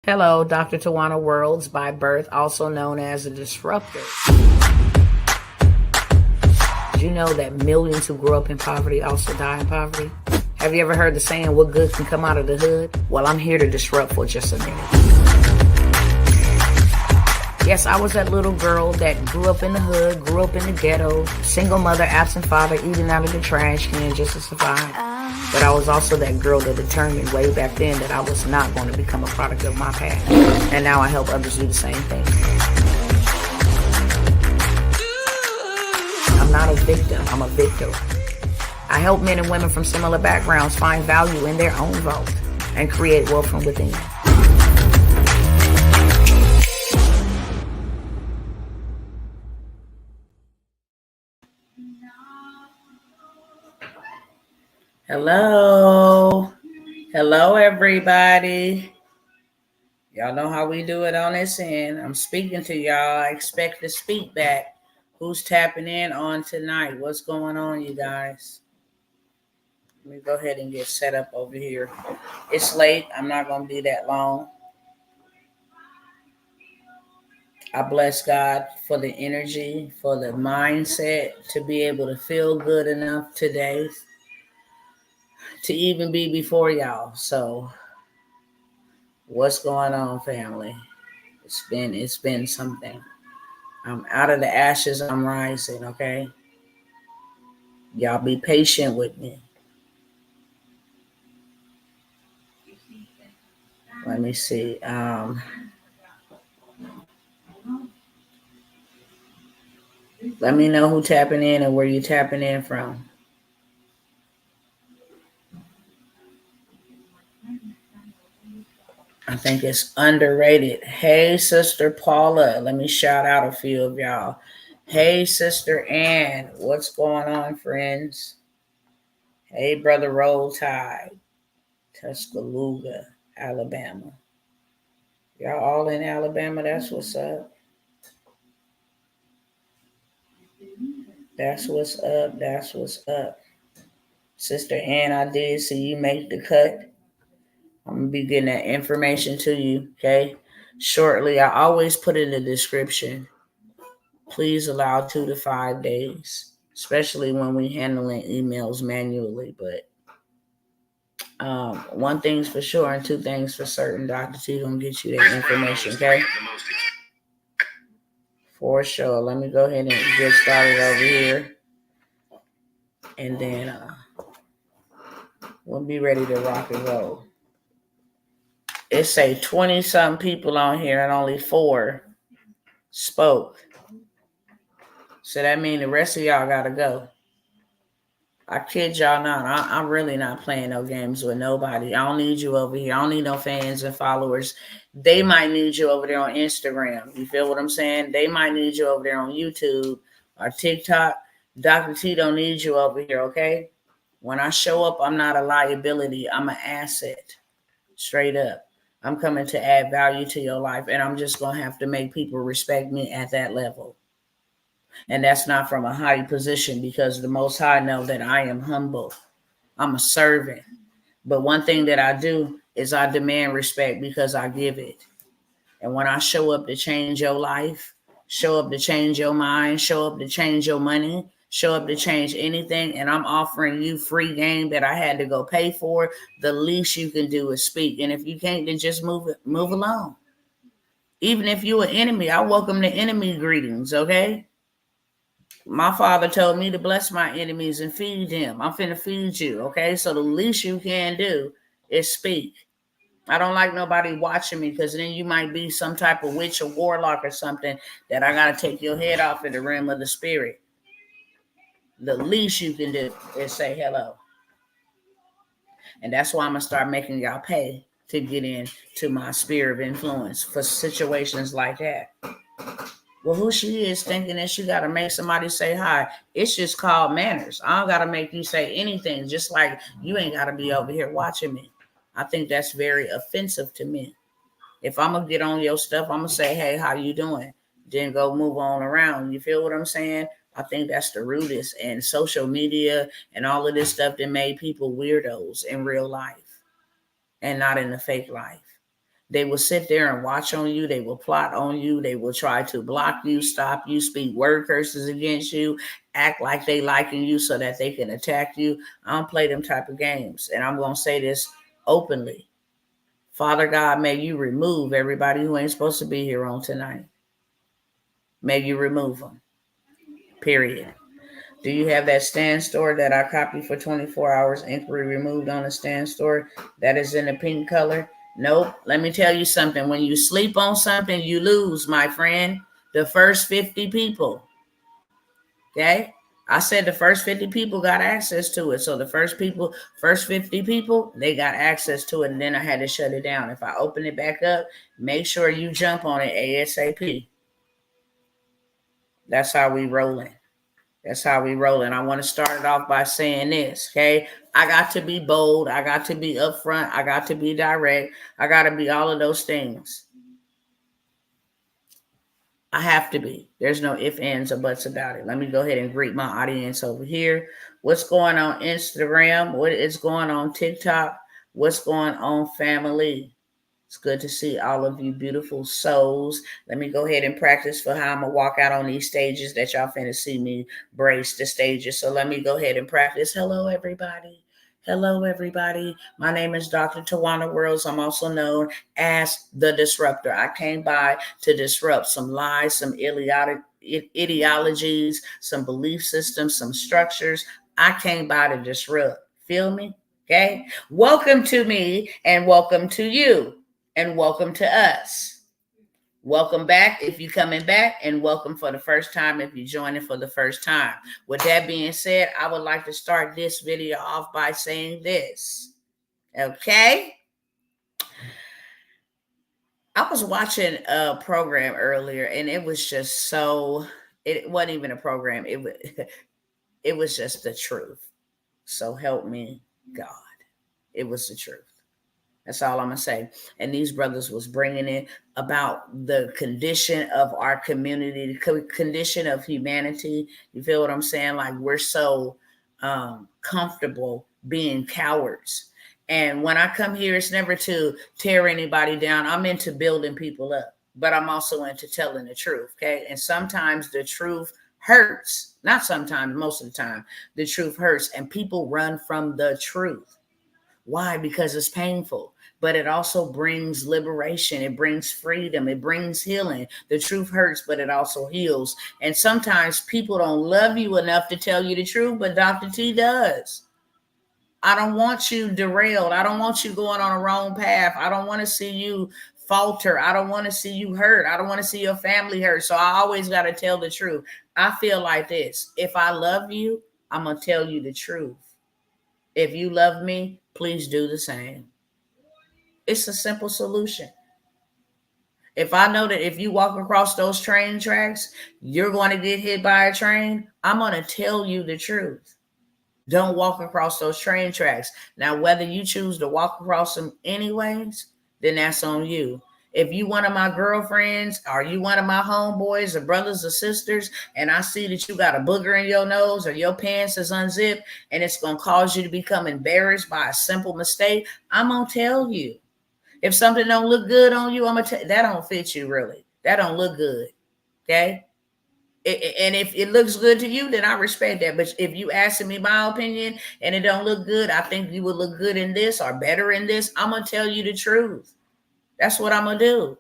Hello, Dr. Tawanna Worlds by birth, also known as a disruptor. Did you know that millions who grew up in poverty also die in poverty? Have you ever heard the saying, what good can come out of the hood? Well, I'm here to disrupt for just a minute. Yes, I was that little girl that grew up in the hood, grew up in the ghetto, single mother, absent father, eating out of the trash can just to survive. But I was also that girl that determined way back then that I was not going to become a product of my past. And now I help others do the same thing. I'm not a victim, I'm a victor. I help men and women from similar backgrounds find value in their own vault and create wealth from within. Hello everybody. Y'all know how we do it on this end. I'm speaking to y'all. I expect to speak back. Who's tapping in on tonight? What's going on, you guys? Let me go ahead and get set up over here. It's late. I'm not going to be that long. I bless God for the energy, for the mindset to be able to feel good enough today to even be before y'all. So what's going on, family? It's been something. I'm out of the ashes, I'm rising, okay? Y'all be patient with me. Let me see. Let me know who tapping in and where you tapping in from. I think it's underrated. Hey, Sister Paula. Let me shout out a few of y'all. Hey, Sister Ann. What's going on, friends? Hey, Brother Roll Tide. Tuscaloosa, Alabama. Y'all all in Alabama? That's what's up. That's what's up. That's what's up. Sister Ann, I did see you make the cut. I'm going to be getting that information to you, okay? Shortly, I always put in the description. Please allow 2 to 5 days, especially when we handling emails manually. But one thing's for sure and 2 things for certain. Dr. T going to get you that information, okay? For sure. Let me go ahead and get started over here. And then we'll be ready to rock and roll. It say 20-something people on here and only 4 spoke. So that means the rest of y'all got to go. I kid y'all not. I'm really not playing no games with nobody. I don't need you over here. I don't need no fans and followers. They might need you over there on Instagram. You feel what I'm saying? They might need you over there on YouTube or TikTok. Dr. T don't need you over here, okay? When I show up, I'm not a liability. I'm an asset. Straight up. I'm coming to add value to your life, and I'm just going to have to make people respect me at that level. And that's not from a high position, because the Most High know that I am humble. I'm a servant. But one thing that I do is I demand respect because I give it. And when I show up to change your life, show up to change your mind, show up to change your money, show up to change anything, and I'm offering you free game that I had to go pay for, the least you can do is speak. And if you can't, then just move along. Even if you're an enemy, I welcome the enemy greetings, okay? My father told me to bless my enemies and feed them. I'm finna feed you, okay? So the least you can do is speak. I don't like nobody watching me, because then you might be some type of witch or warlock or something that I got to take your head off in the realm of the spirit. The least you can do is say hello. And that's why I'm going to start making y'all pay to get into my sphere of influence for situations like that. Well, who she is thinking that she got to make somebody say hi? It's just called manners. I don't got to make you say anything, just like you ain't got to be over here watching me. I think that's very offensive to me. If I'm going to get on your stuff, I'm going to say, hey, how you doing? Then go move on around. You feel what I'm saying? I think that's the rudest. And social media and all of this stuff that made people weirdos in real life and not in the fake life. They will sit there and watch on you. They will plot on you. They will try to block you, stop you, speak word curses against you, act like they liking you so that they can attack you. I don't play them type of games. And I'm going to say this openly. Father God, may you remove everybody who ain't supposed to be here on tonight. May you remove them. Period. Do you have that stand store that I copied for 24 hours inquiry removed on the stand store that is in the pink color? Nope. Let me tell you something. When you sleep on something, you lose, my friend. The first 50 people. Okay? I said the first 50 people got access to it. So the first 50 people, they got access to it. And then I had to shut it down. If I open it back up, make sure you jump on it ASAP. That's how we rolling. That's how we rolling. I want to start it off by saying this, okay? I got to be bold. I got to be upfront. I got to be direct. I got to be all of those things. I have to be. There's no ifs, ands, or buts about it. Let me go ahead and greet my audience over here. What's going on Instagram? What is going on TikTok? What's going on family? It's good to see all of you beautiful souls. Let me go ahead and practice for how I'm going to walk out on these stages that y'all finna see me brace the stages. So let me go ahead and practice. Hello, everybody. Hello, everybody. My name is Dr. Tawanna Worlds. I'm also known as the Disruptor. I came by to disrupt some lies, some ideologies, some belief systems, some structures. I came by to disrupt. Feel me? Okay. Welcome to me and welcome to you. And welcome to us. Welcome back if you're coming back, and welcome for the first time if you're joining for the first time. With that being said, I would like to start this video off by saying this. Okay? I was watching a program earlier, and it was just so, it wasn't even a program. It was just the truth. So help me God. It was the truth. That's all I'm going to say. And these brothers was bringing it about the condition of our community, the condition of humanity. You feel what I'm saying? Like we're so comfortable being cowards. And when I come here, it's never to tear anybody down. I'm into building people up, but I'm also into telling the truth. Okay. And sometimes the truth hurts. Not sometimes, most of the time, the truth hurts and people run from the truth. Why? Because it's painful, but it also brings liberation. It brings freedom. It brings healing. The truth hurts, but it also heals. And sometimes people don't love you enough to tell you the truth, but Dr. T does. I don't want you derailed. I don't want you going on a wrong path. I don't want to see you falter. I don't want to see you hurt. I don't want to see your family hurt. So I always got to tell the truth. I feel like this. If I love you, I'm going to tell you the truth. If you love me, please do the same. It's a simple solution. If I know that if you walk across those train tracks, you're going to get hit by a train, I'm going to tell you the truth. Don't walk across those train tracks. Now, whether you choose to walk across them anyways, then that's on you. If you one of my girlfriends or you one of my homeboys or brothers or sisters, and I see that you got a booger in your nose or your pants is unzipped and it's going to cause you to become embarrassed by a simple mistake, I'm going to tell you. If something don't look good on you, I'm going to tell you, that don't fit you really. That don't look good. Okay? And if it looks good to you, then I respect that. But if you asking me my opinion and it don't look good, I think you would look good in this or better in this, I'm going to tell you the truth. That's what I'm going to do.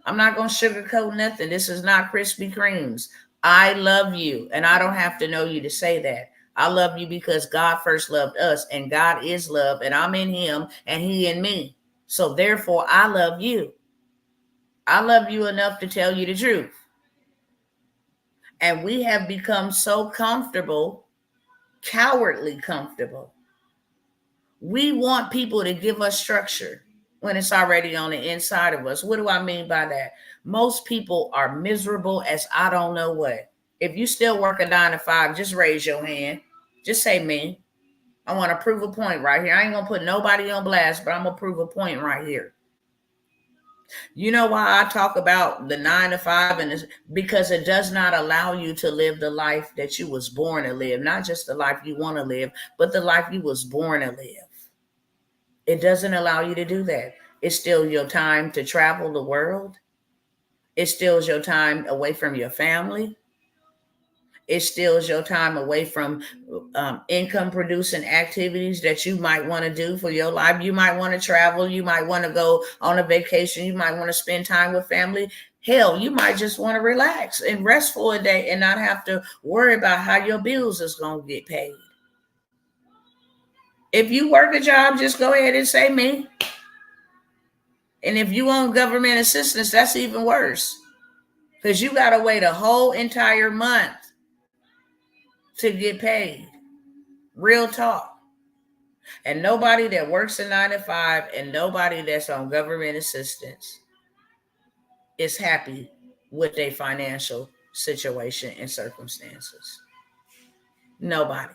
I'm not going to sugarcoat nothing. This is not Krispy Kremes. I love you, and I don't have to know you to say that. I love you because God first loved us, and God is love, and I'm in him, and he in me. So therefore, I love you. I love you enough to tell you the truth. And we have become so comfortable, cowardly comfortable. We want people to give us structure when it's already on the inside of us. What do I mean by that? Most people are miserable as I don't know what. If you still work a 9 to 5, just raise your hand. Just say me. I want to prove a point right here. I ain't going to put nobody on blast, but I'm going to prove a point right here. You know why I talk about the 9 to 5? And because it does not allow you to live the life that you was born to live. Not just the life you want to live, but the life you was born to live. It doesn't allow you to do that. It steals your time to travel the world. It steals your time away from your family. It steals your time away from income producing activities that you might want to do for your life. You might want to travel. You might want to go on a vacation. You might want to spend time with family. Hell, you might just want to relax and rest for a day and not have to worry about how your bills is going to get paid. If you work a job, just go ahead and say me. And if you want government assistance, that's even worse, because you got to wait a whole entire month to get paid. Real talk. And nobody that works a 9 to 5 and nobody that's on government assistance is happy with their financial situation and circumstances. Nobody.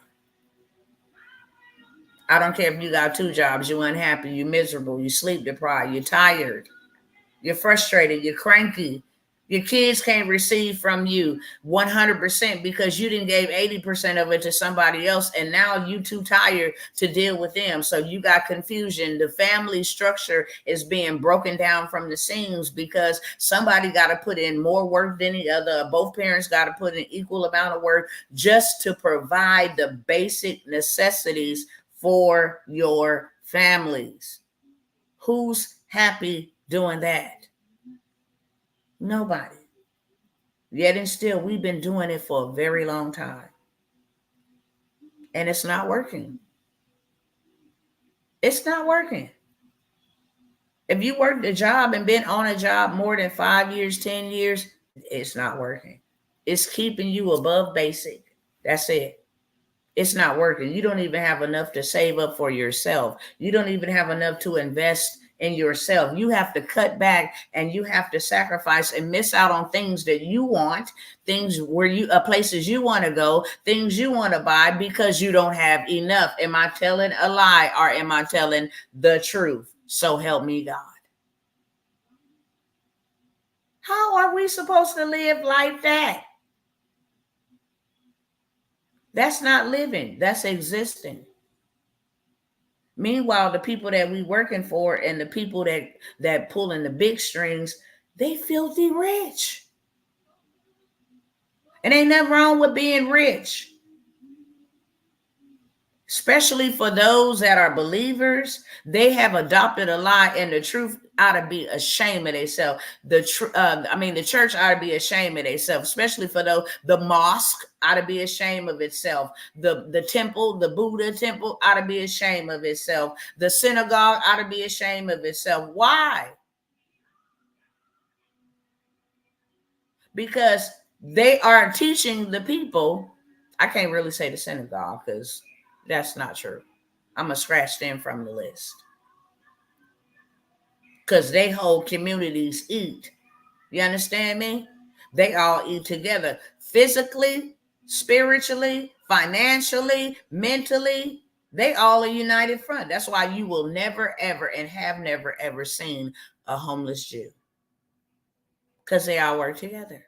I don't care if you got 2 jobs, you're unhappy, you're miserable, you're sleep deprived, you're tired, you're frustrated, you're cranky. Your kids can't receive from you 100% because you didn't give 80% of it to somebody else, and now you too tired to deal with them. So you got confusion. The family structure is being broken down from the seams because somebody got to put in more work than the other. Both parents got to put in equal amount of work just to provide the basic necessities for your families. Who's happy doing that? Nobody. Yet and still, we've been doing it for a very long time. And it's not working. It's not working. If you worked a job and been on a job more than 5 years, 10 years, it's not working. It's keeping you above basic. That's it. It's not working. You don't even have enough to save up for yourself. You don't even have enough to invest in yourself. You have to cut back and you have to sacrifice and miss out on things that you want, things where you places you want to go, things you want to buy because you don't have enough. Am I telling a lie or am I telling the truth? So help me God. How are we supposed to live like that? That's not living. That's existing. Meanwhile, the people that we working for and the people that pulling the big strings, they filthy rich. And ain't nothing wrong with being rich. Especially for those that are believers, they have adopted a lie, and the truth ought to be ashamed of themselves. The church ought to be ashamed of themselves, especially for those. The mosque ought to be ashamed of itself. The temple, the Buddha temple ought to be ashamed of itself. The synagogue ought to be ashamed of itself. Why? Because they are teaching the people. I can't really say the synagogue because that's not true. I'm going to scratch them from the list. Because they whole communities eat. You understand me? They all eat together. Physically, spiritually, financially, mentally. They all a united front. That's why you will never, ever, and have never, ever seen a homeless Jew. Because they all work together.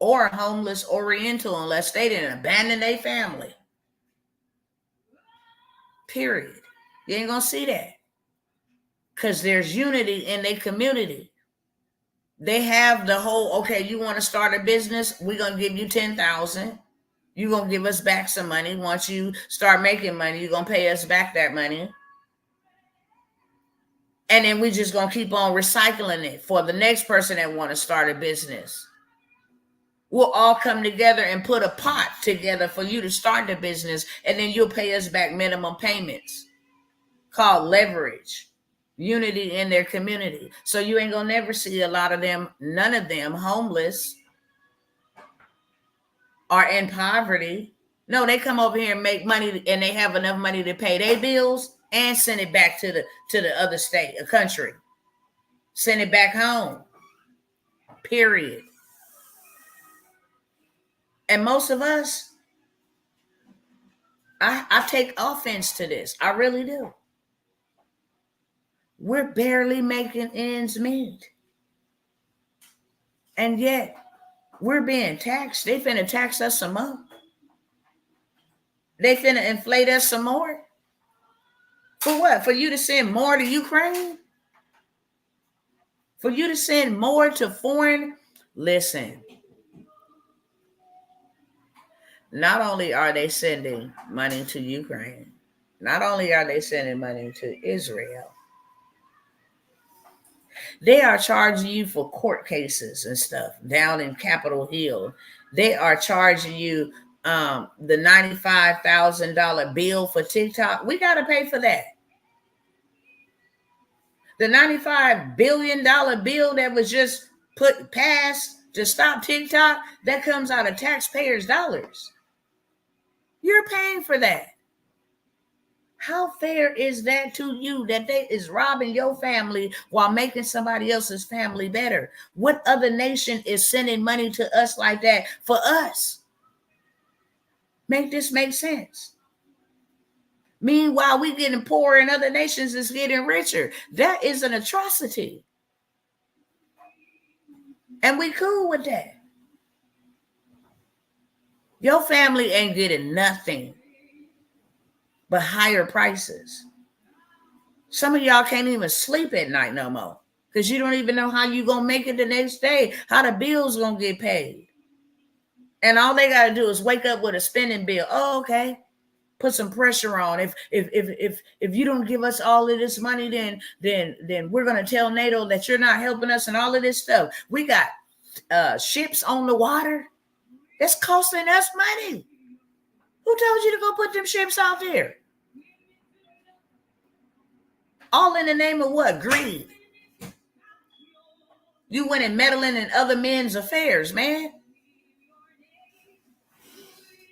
Or a homeless Oriental, unless they didn't abandon their family. Period. You ain't going to see that. Because there's unity in their community. They have the whole, okay, you want to start a business? We're going to give you $10,000. You're going to give us back some money. Once you start making money, you're going to pay us back that money. And then we're just going to keep on recycling it for the next person that want to start a business. We'll all come together and put a pot together for you to start the business, and then you'll pay us back minimum payments. Called leverage. Unity in their community. So you ain't gonna never see a lot of them, none of them homeless or in poverty. No, they come over here and make money, and they have enough money to pay their bills and send it back to the other state, a country. Send it back home. Period. And most of us, I take offense to this. I really do. We're barely making ends meet. And yet, we're being taxed. They finna tax us some more. They finna inflate us some more. For what? For you to send more to Ukraine? For you to send more to foreign? Listen, not only are they sending money to Ukraine, not only are they sending money to Israel, they are charging you for court cases and stuff down in Capitol Hill. They are charging you the $95,000 bill for TikTok. We got to pay for that. The $95 billion bill that was just passed to stop TikTok, that comes out of taxpayers' dollars. You're paying for that. How fair is that to you that they is robbing your family while making somebody else's family better? What other nation is sending money to us like that for us? Make this make sense. Meanwhile, we getting poorer and other nations is getting richer. That is an atrocity. And we cool with that. Your family ain't getting nothing but higher prices. Some of y'all can't even sleep at night no more because you don't even know how you going to make it the next day, how the bill's going to get paid. And all they got to do is wake up with a spending bill. Oh, okay. Put some pressure on. If you don't give us all of this money, then we're going to tell NATO that you're not helping us and all of this stuff. We got ships on the water. That's costing us money. Who told you to go put them ships out there? All in the name of what? Greed. You went and meddling in other men's affairs, man.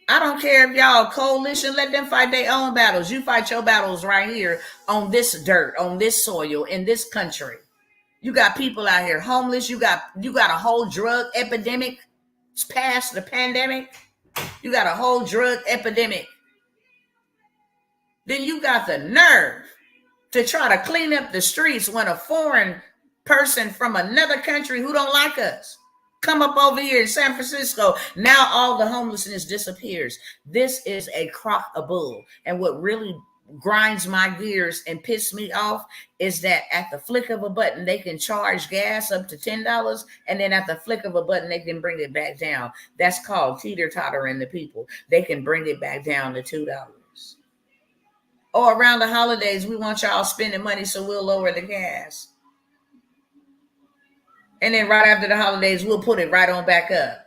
I don't care if y'all coalition, let them fight their own battles. You fight your battles right here on this dirt, on this soil, in this country. You got people out here homeless. You got a whole drug epidemic. It's past the pandemic. You got a whole drug epidemic. Then you got the nerve to try to clean up the streets when a foreign person from another country who don't like us come up over here in San Francisco. Now all the homelessness disappears. This is a crock of bull. And what really grinds my gears and pisses me off is that at the flick of a button, they can charge gas up to $10. And then at the flick of a button, they can bring it back down. That's called teeter-tottering the people. They can bring it back down to $2. Or around the holidays, we want y'all spending money, so we'll lower the gas. And then right after the holidays, we'll put it right on back up.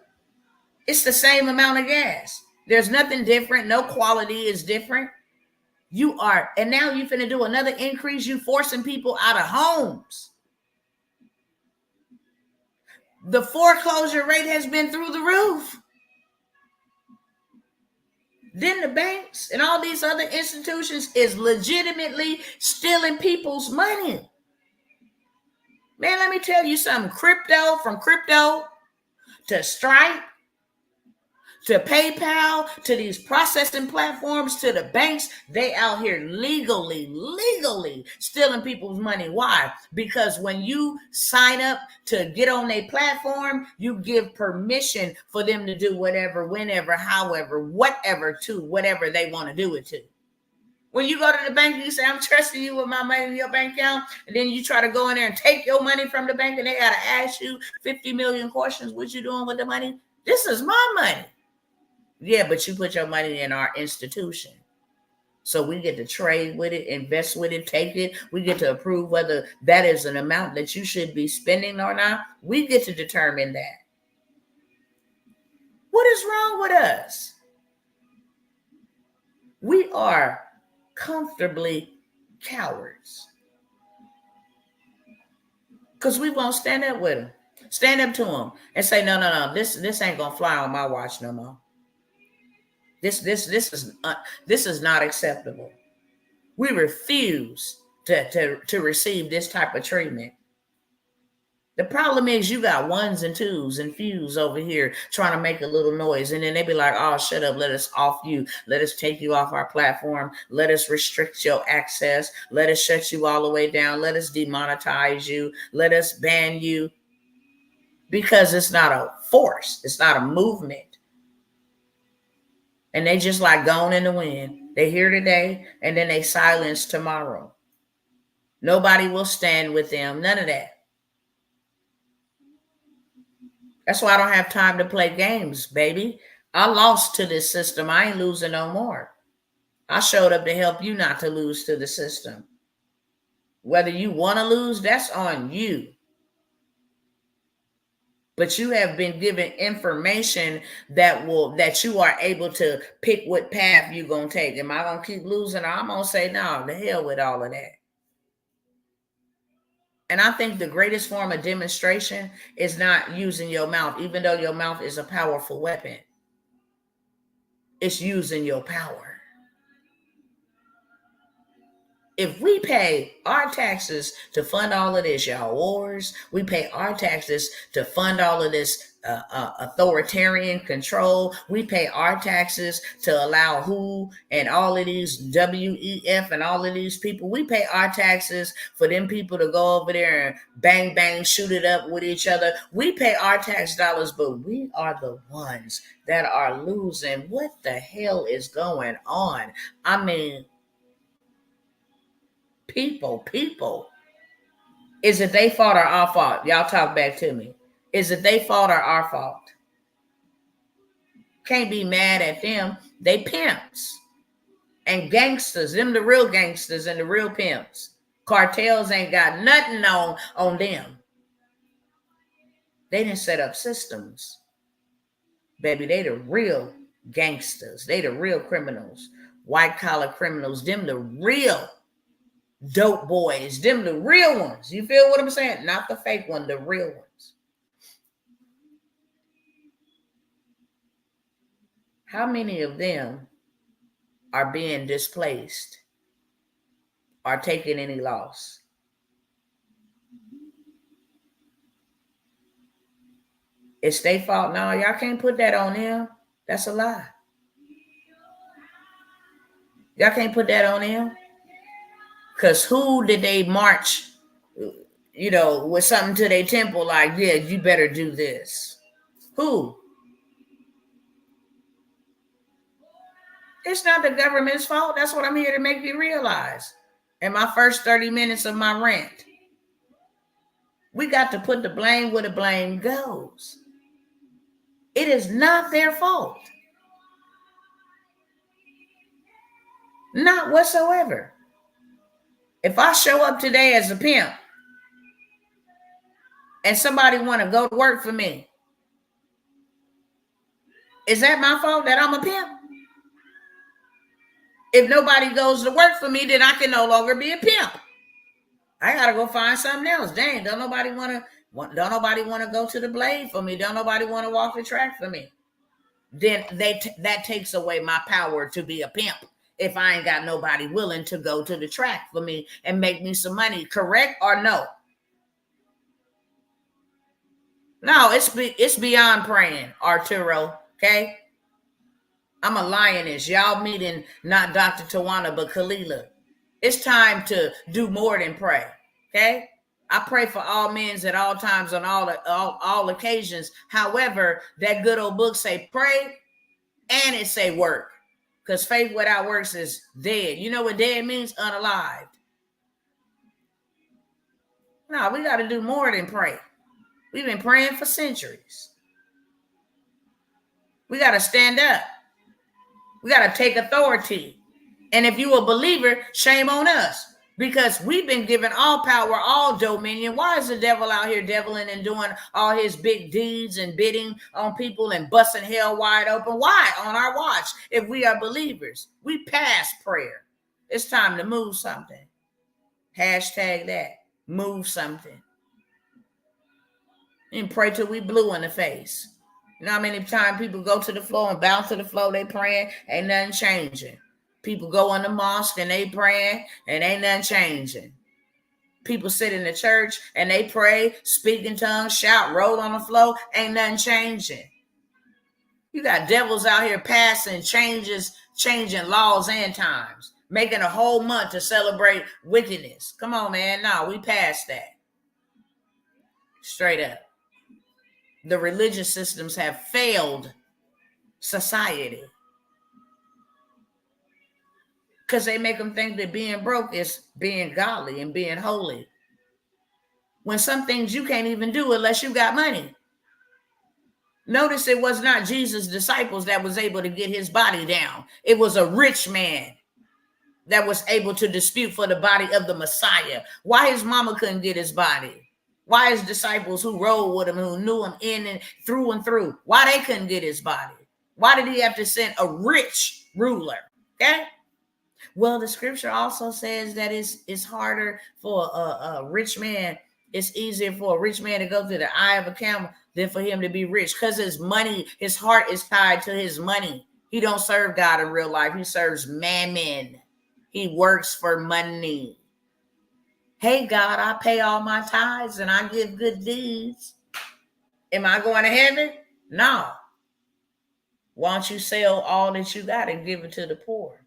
It's the same amount of gas. There's nothing different. No quality is different. And now you're finna do another increase. You forcing people out of homes. The foreclosure rate has been through the roof. Then the banks and all these other institutions is legitimately stealing people's money. Man, let me tell you something. From crypto to Stripe to PayPal to these processing platforms to the banks, they out here legally stealing people's money. Why? Because when you sign up to get on a platform, you give permission for them to do whatever, whenever, however, whatever to whatever they want to do it to. When you go to the bank, you say, I'm trusting you with my money in your bank account. And then you try to go in there and take your money from the bank and they got to ask you 50 million questions. What you doing with the money? This is my money. Yeah, but you put your money in our institution. So we get to trade with it, invest with it, take it. We get to approve whether that is an amount that you should be spending or not. We get to determine that. What is wrong with us? We are comfortably cowards because we won't stand up with them, stand up to them and say, no, this ain't gonna fly on my watch no more. This is not acceptable. We refuse to receive this type of treatment. The problem is you got ones and twos and fews over here trying to make a little noise. And then they be like, oh, shut up. Let us off you. Let us take you off our platform. Let us restrict your access. Let us shut you all the way down. Let us demonetize you. Let us ban you. Because it's not a force. It's not a movement. And they just like gone in the wind. They hear today and then they silence tomorrow. Nobody will stand with them. None of that. That's why I don't have time to play games, baby. I lost to this system. I ain't losing no more. I showed up to help you not to lose to the system. Whether you want to lose, that's on you. But you have been given information that you are able to pick what path you're going to take. Am I going to keep losing? Or I'm going to say, no, the hell with all of that. And I think the greatest form of demonstration is not using your mouth, even though your mouth is a powerful weapon. It's using your power. If we pay our taxes to fund all of this, y'all, wars, we pay our taxes to fund all of this authoritarian control. We pay our taxes to allow who and all of these WEF and all of these people. We pay our taxes for them people to go over there and bang, bang, shoot it up with each other. We pay our tax dollars, but we are the ones that are losing. What the hell is going on? I mean, people. Is it they fault or our fault? Y'all talk back to me. Is it they fault or our fault? Can't be mad at them. They pimps and gangsters. Them the real gangsters and the real pimps. Cartels ain't got nothing on them. They didn't set up systems. Baby, they the real gangsters. They the real criminals. White collar criminals. Them the real dope boys. Them the real ones. You feel what I'm saying? Not the fake one, the real ones. How many of them are being displaced? Are taking any loss? It's their fault. No, y'all can't put that on them. That's a lie. Y'all can't put that on them. Because who did they march, with something to their temple like, yeah, you better do this? Who? It's not the government's fault. That's what I'm here to make you realize. In my first 30 minutes of my rant, we got to put the blame where the blame goes. It is not their fault. Not whatsoever. If I show up today as a pimp and somebody want to go to work for me, is that my fault that I'm a pimp? If nobody goes to work for me, then I can no longer be a pimp. I gotta go find something else. Dang, don't nobody want to go to the blade for me. Don't nobody want to walk the track for me. Then that takes away my power to be a pimp. If I ain't got nobody willing to go to the track for me and make me some money, correct or no? No, it's beyond praying, Arturo. Okay, I'm a lioness. Y'all meeting not Dr. Tawanna, but Kalila. It's time to do more than pray. Okay, I pray for all men at all times on all occasions. However, that good old book say pray and it say work. Because faith without works is dead. You know what dead means? Unalived. No, we got to do more than pray. We've been praying for centuries. We got to stand up. We got to take authority. And if you a believer, shame on us. Because we've been given all power, all dominion. Why is the devil out here deviling and doing all his big deeds and bidding on people and busting hell wide open? Why on our watch? If we are believers, we pass prayer. It's time to move something. Hashtag that. Move something. And pray till we blue in the face. You know how many times people go to the floor and bounce to the floor, they praying, ain't nothing changing. People go in the mosque and they praying and ain't nothing changing. People sit in the church and they pray, speak in tongues, shout, roll on the floor, ain't nothing changing. You got devils out here passing changing laws and times, making a whole month to celebrate wickedness. Come on, man. No, we passed that. Straight up. The religious systems have failed society. Because they make them think that being broke is being godly and being holy. When some things you can't even do unless you got money. Notice it was not Jesus' disciples that was able to get his body down. It was a rich man that was able to dispute for the body of the Messiah. Why his mama couldn't get his body? Why his disciples who rode with him, who knew him in and through, why they couldn't get his body? Why did he have to send a rich ruler? Okay. Well, the scripture also says that it's harder for a rich man. It's easier for a rich man to go through the eye of a camel than for him to be rich, because his money, his heart is tied to his money. He don't serve God in real life. He serves mammon. He works for money. Hey, God, I pay all my tithes and I give good deeds. Am I going to heaven? No. Why don't you sell all that you got and give it to the poor?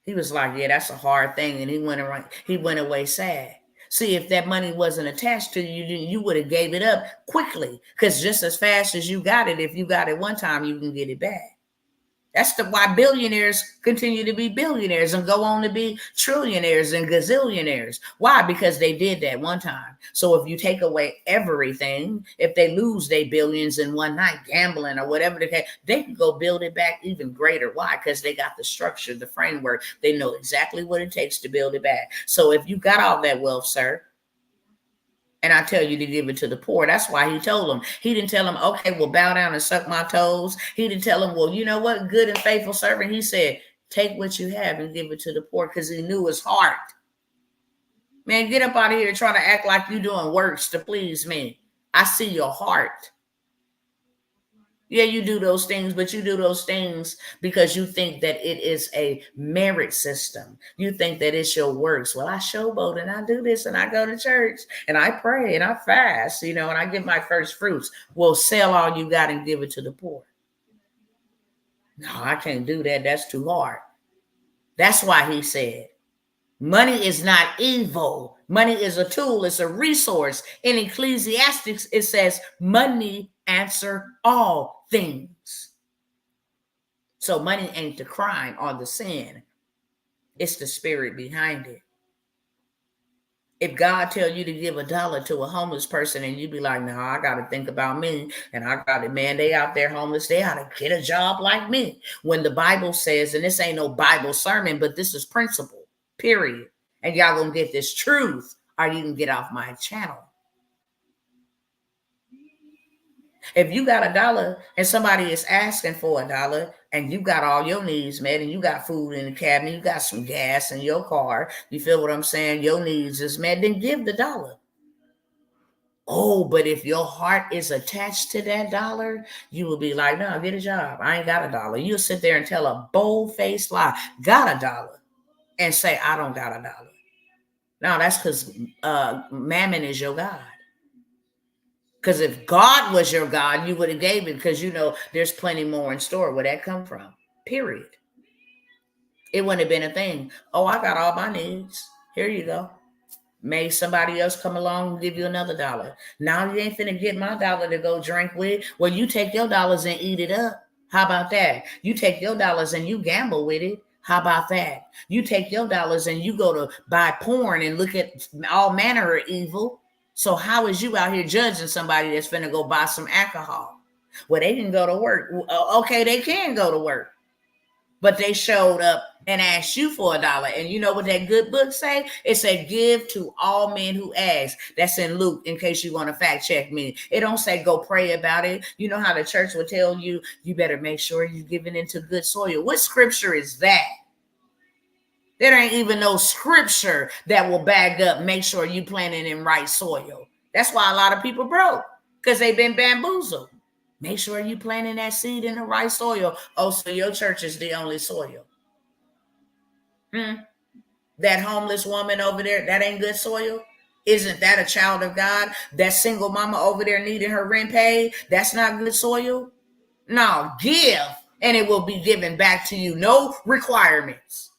He was like, yeah, that's a hard thing. And he went away sad. See, if that money wasn't attached to you, you would have gave it up quickly. Because just as fast as you got it, if you got it one time, you can get it back. That's why billionaires continue to be billionaires and go on to be trillionaires and gazillionaires. Why? Because they did that one time. So if you take away everything, if they lose their billions in one night gambling or whatever they can go build it back even greater. Why? Because they got the structure, the framework. They know exactly what it takes to build it back. So if you got all that wealth, sir, and I tell you to give it to the poor. That's why he told them. He didn't tell them, okay, well, bow down and suck my toes. He didn't tell them, well, you know what? Good and faithful servant. He said, take what you have and give it to the poor, because he knew his heart. Man, get up out of here trying to act like you doing works to please me. I see your heart. Yeah, you do those things, but you do those things because you think that it is a merit system. You think that it's your works. Well, I showboat and I do this and I go to church and I pray and I fast, and I give my first fruits. Well, sell all you got and give it to the poor. No, I can't do that. That's too hard. That's why he said, money is not evil. Money is a tool. It's a resource. In Ecclesiastes, it says money answer all things. So money ain't the crime or the sin. It's the spirit behind it. If God tell you to give $1 to a homeless person and you be like, no, I got to think about me. And I got it, man, they out there homeless. They ought to get a job like me. When the Bible says, and this ain't no Bible sermon, but this is principle, period. And y'all gonna get this truth or you can get off my channel. If you got $1 and somebody is asking for $1 and you got all your needs met and you got food in the cabinet, you got some gas in your car, you feel what I'm saying? Your needs is met, then give the $1. Oh, but if your heart is attached to that $1, you will be like, no, get a job. I ain't got $1. You'll sit there and tell a bold-faced lie, got $1, and say, I don't got $1. No, that's because mammon is your God. Because if God was your God, you would have gave it, because there's plenty more in store. Where that come from? Period. It wouldn't have been a thing. Oh, I got all my needs. Here you go. May somebody else come along and give you another $1. Now you ain't finna get my $1 to go drink with. Well, you take your dollars and eat it up. How about that? You take your dollars and you gamble with it. How about that? You take your dollars and you go to buy porn and look at all manner of evil. So how is you out here judging somebody that's finna go buy some alcohol? Well, they didn't go to work. Okay, they can go to work. But they showed up and asked you for $1. And you know what that good book say? It said, give to all men who ask. That's in Luke, in case you want to fact check me. It don't say go pray about it. You know how the church will tell you, you better make sure you're giving into good soil. What scripture is that? There ain't even no scripture that will back up, make sure you planting in right soil. That's why a lot of people broke, because they've been bamboozled. Make sure you planting that seed in the right soil. Oh, so your church is the only soil. That homeless woman over there, that ain't good soil? Isn't that a child of God? That single mama over there needing her rent paid, that's not good soil? No, give, and it will be given back to you. No requirements.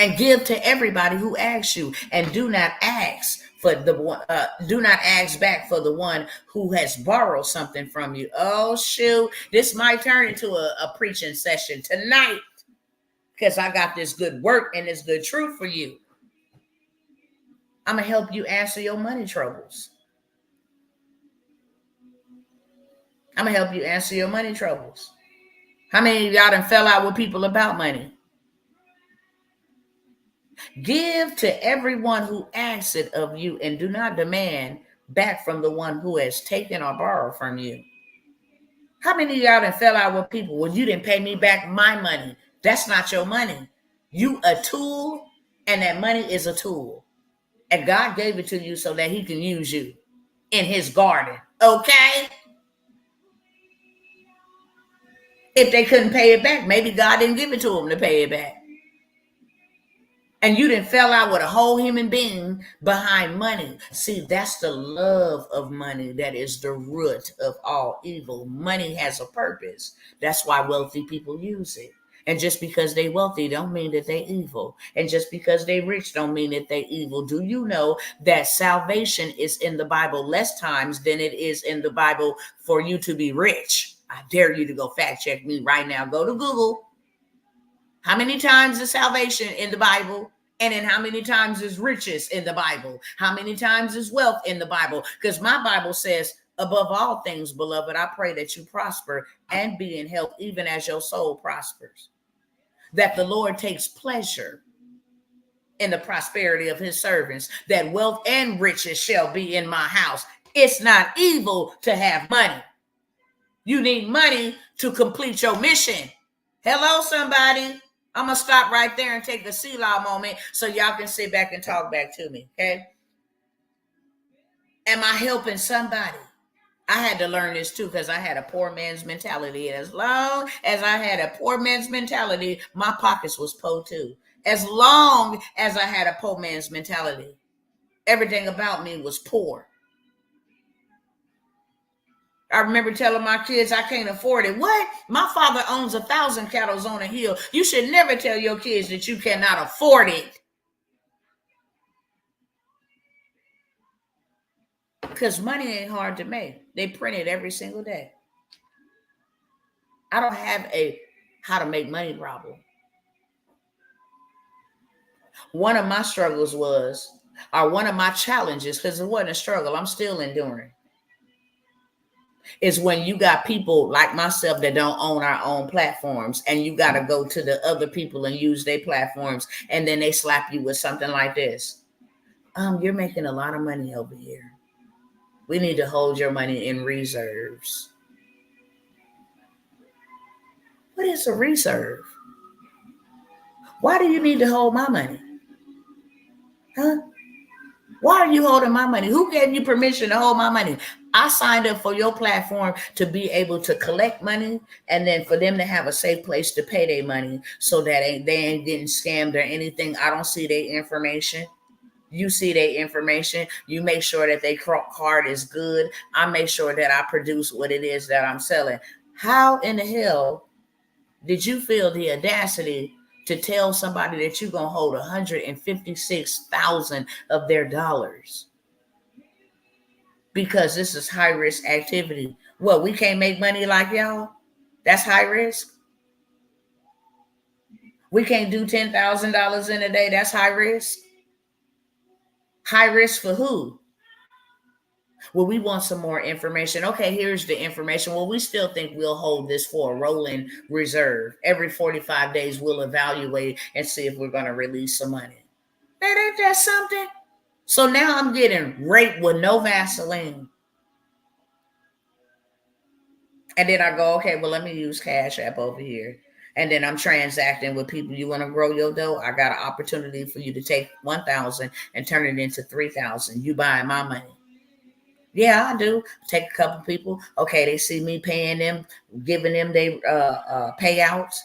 And give to everybody who asks you. And do not ask for the one. Do not ask back for the one who has borrowed something from you. Oh shoot, this might turn into a preaching session tonight, because I got this good work and this good truth for you. I'm gonna help you answer your money troubles. I'm gonna help you answer your money troubles. How many of y'all done fell out with people about money? Give to everyone who asks it of you, and do not demand back from the one who has taken or borrowed from you. How many of y'all done fell out with people? Well, you didn't pay me back my money. That's not your money. You a tool, and that money is a tool. And God gave it to you so that he can use you in his garden. Okay? If they couldn't pay it back, maybe God didn't give it to them to pay it back. And you didn't fell out with a whole human being behind money. See, that's the love of money that is the root of all evil. Money has a purpose. That's why wealthy people use it. And just because they wealthy don't mean that they evil. And just because they rich don't mean that they evil. Do you know that salvation is in the Bible less times than it is in the Bible for you to be rich? I dare you to go fact check me right now. Go to Google. How many times is salvation in the Bible? And then how many times is riches in the Bible? How many times is wealth in the Bible? Because my Bible says, above all things, beloved, I pray that you prosper and be in health, even as your soul prospers. That the Lord takes pleasure in the prosperity of his servants, that wealth and riches shall be in my house. It's not evil to have money. You need money to complete your mission. Hello, somebody. I'm going to stop right there and take a Selah moment so y'all can sit back and talk back to me, okay? Am I helping somebody? I had to learn this too, because I had a poor man's mentality. As long as I had a poor man's mentality, my pockets was poor too. As long as I had a poor man's mentality, everything about me was poor. I remember telling my kids I can't afford it. What? My father owns 1,000 cattle on a hill. You should never tell your kids that you cannot afford it. Because money ain't hard to make. They print it every single day. I don't have a how to make money problem. One of my struggles was, or one of my challenges, because it wasn't a struggle, I'm still enduring, is when you got people like myself that don't own our own platforms, and you got to go to the other people and use their platforms, and then they slap you with something like this. You're making a lot of money over here. We need to hold your money in reserves. What is a reserve? Why do you need to hold my money? Huh? Why are you holding my money? Who gave you permission to hold my money? I signed up for your platform to be able to collect money, and then for them to have a safe place to pay their money so that they ain't getting scammed or anything. I don't see their information. You see their information. You make sure that their card is good. I make sure that I produce what it is that I'm selling. How in the hell did you feel the audacity to tell somebody that you're going to hold 156,000 of their dollars? Because this is high risk activity. Well, we can't make money like y'all? That's high risk? We can't do $10,000 in a day? That's high risk? High risk for who? Well, we want some more information. Okay, here's the information. Well, we still think we'll hold this for a rolling reserve. Every 45 days, we'll evaluate and see if we're going to release some money. That ain't that something? So now I'm getting raped with no Vaseline. And then I go, okay, well, let me use Cash App over here. And then I'm transacting with people. You want to grow your dough? I got an opportunity for you to take 1,000 and turn it into 3,000. You buying my money? Yeah, I do. Take a couple people. Okay, they see me paying them, giving them their payouts.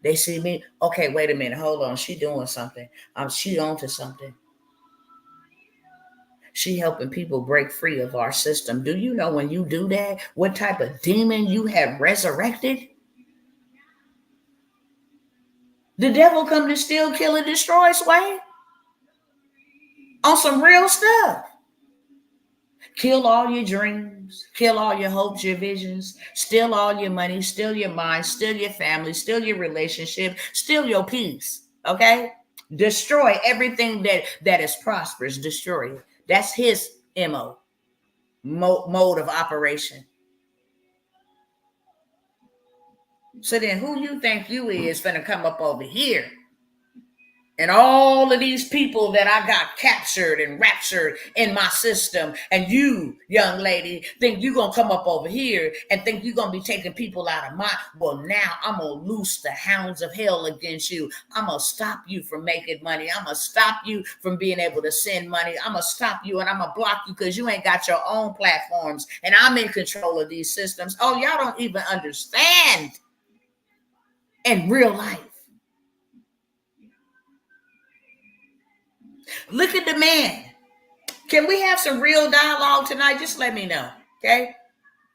They see me. Okay, wait a minute. Hold on. She doing something. She onto something. She helping people break free of our system. Do you know when you do that, what type of demon you have resurrected? The devil come to steal, kill, and destroy, Sway. on some real stuff. Kill all your dreams, kill all your hopes, your visions, steal all your money, steal your mind, steal your family, steal your relationship, steal your peace. Okay? Destroy everything that is prosperous. Destroy it. That's his MO, mode of operation. So then who you think you is finna come up over here? And all of these people that I got captured and raptured in my system, and you, young lady, think you're going to come up over here and think you're going to be taking people out of my... Well, now I'm going to loose the hounds of hell against you. I'm going to stop you from making money. I'm going to stop you from being able to send money. I'm going to stop you and I'm going to block you because you ain't got your own platforms. And I'm in control of these systems. Oh, y'all don't even understand in real life. Look at the man. Can we have some real dialogue tonight? Just let me know, okay?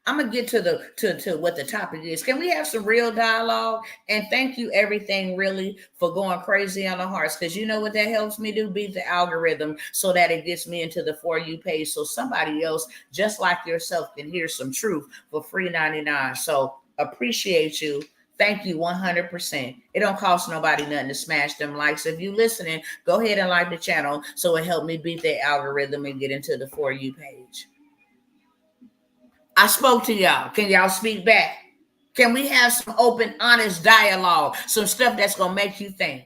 I'm gonna get to what the topic is. Can we have some real dialogue? And thank you, everything, really, for going crazy on the hearts, because you know what that helps me do? Beat the algorithm so that it gets me into the For You page, so somebody else just like yourself can hear some truth for free 99. So appreciate you. Thank you 100%. It don't cost nobody nothing to smash them likes. If you listening, go ahead and like the channel so it helped me beat the algorithm and get into the For You page. I spoke to y'all. Can y'all speak back? Can we have some open, honest dialogue? Some stuff that's going to make you think.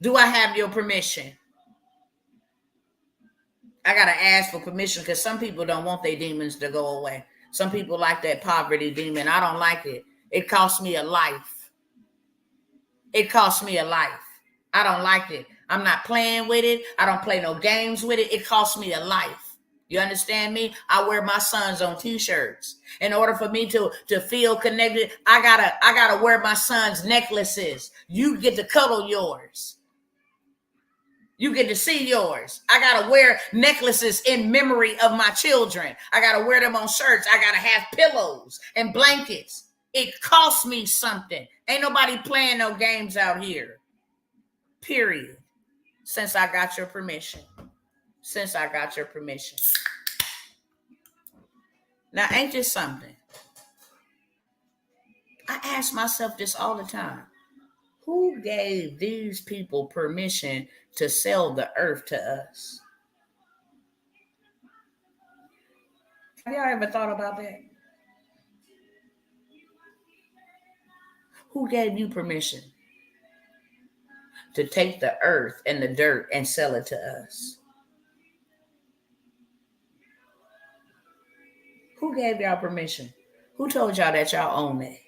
Do I have your permission? I got to ask for permission because some people don't want their demons to go away. Some people like that poverty demon. I don't like it. It cost me a life. It cost me a life. I don't like it. I'm not playing with it. I don't play no games with it. It cost me a life. You understand me? I wear my sons on t-shirts. In order for me to feel connected, I gotta wear my sons' necklaces. You get to cuddle yours. You get to see yours. I got to wear necklaces in memory of my children. I got to wear them on shirts. I got to have pillows and blankets. It costs me something. Ain't nobody playing no games out here. Period. Since I got your permission. Since I got your permission. Now, ain't this something? I ask myself this all the time. Who gave these people permission to sell the earth to us? Have y'all ever thought about that? Who gave you permission to take the earth and the dirt and sell it to us? Who gave y'all permission? Who told y'all that y'all own it?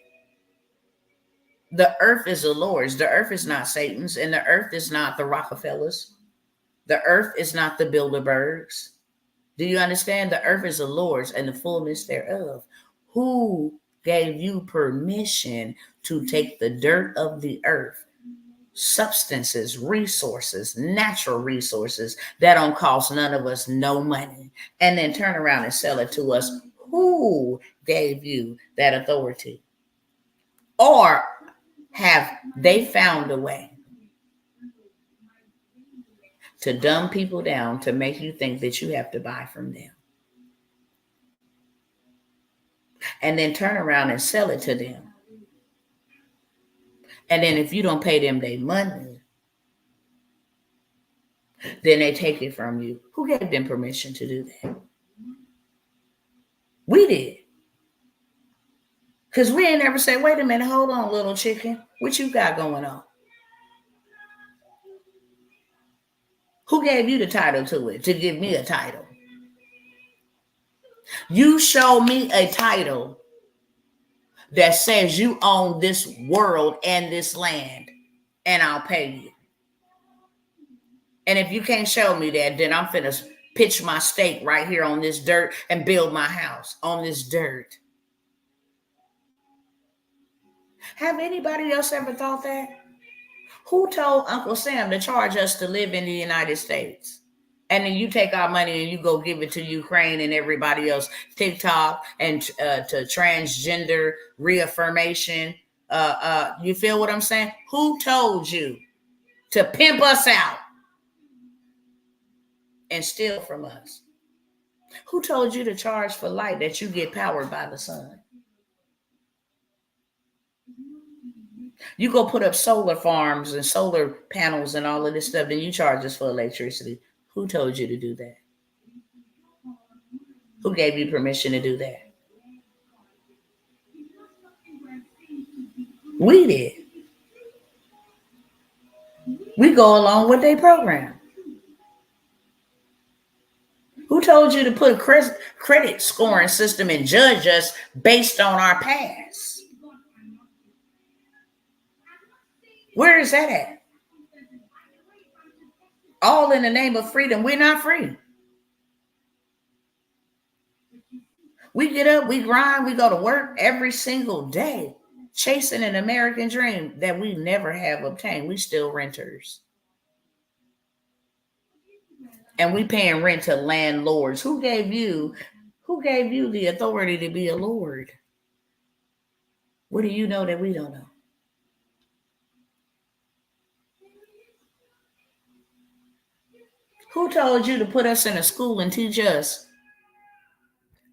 The earth is the Lord's. The earth is not Satan's, and the earth is not the Rockefellers. The earth is not the Bilderbergs. Do you understand? The earth is the Lord's and the fullness thereof. Who gave you permission to take the dirt of the earth, substances, resources, natural resources that don't cost none of us no money, and then turn around and sell it to us? Who gave you that authority? Or have they found a way to dumb people down to make you think that you have to buy from them? And then turn around and sell it to them. And then if you don't pay them their money, then they take it from you. Who gave them permission to do that? We did. Because we ain't ever say, wait a minute, hold on, little chicken. What you got going on? Who gave you the title to it, to give me a title? You show me a title that says you own this world and this land, and I'll pay you. And if you can't show me that, then I'm finna pitch my stake right here on this dirt and build my house on this dirt. Have anybody else ever thought that? Who told Uncle Sam to charge us to live in the United States? And then you take our money and you go give it to Ukraine and everybody else, TikTok and to transgender reaffirmation. You feel what I'm saying? Who told you to pimp us out? and steal from us. Who told you to charge for light that you get powered by the sun? You go put up solar farms and solar panels and all of this stuff, then you charge us for electricity. Who told you to do that? Who gave you permission to do that? We did. We go along with their program. Who told you to put a credit scoring system and judge us based on our past? Where is that at? All in the name of freedom. We're not free. We get up, we grind, we go to work every single day, chasing an American dream that we never have obtained. We still renters. And we paying rent to landlords. Who gave you the authority to be a lord? What do you know that we don't know? Who told you to put us in a school and teach us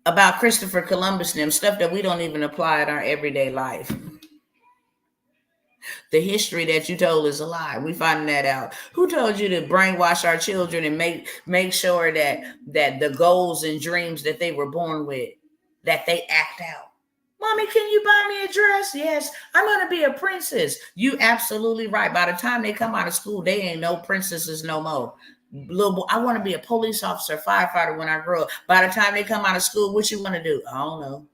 about Christopher Columbus and them stuff that we don't even apply in our everyday life? The history that you told is a lie. We finding that out. Who told you to brainwash our children and make sure that the goals and dreams that they were born with, that they act out? Mommy, can you buy me a dress? Yes, I'm going to be a princess. You absolutely right. By the time they come out of school, they ain't no princesses no more. Little boy, I want to be a police officer, firefighter when I grow up. By the time they come out of school, what you want to do? I don't know.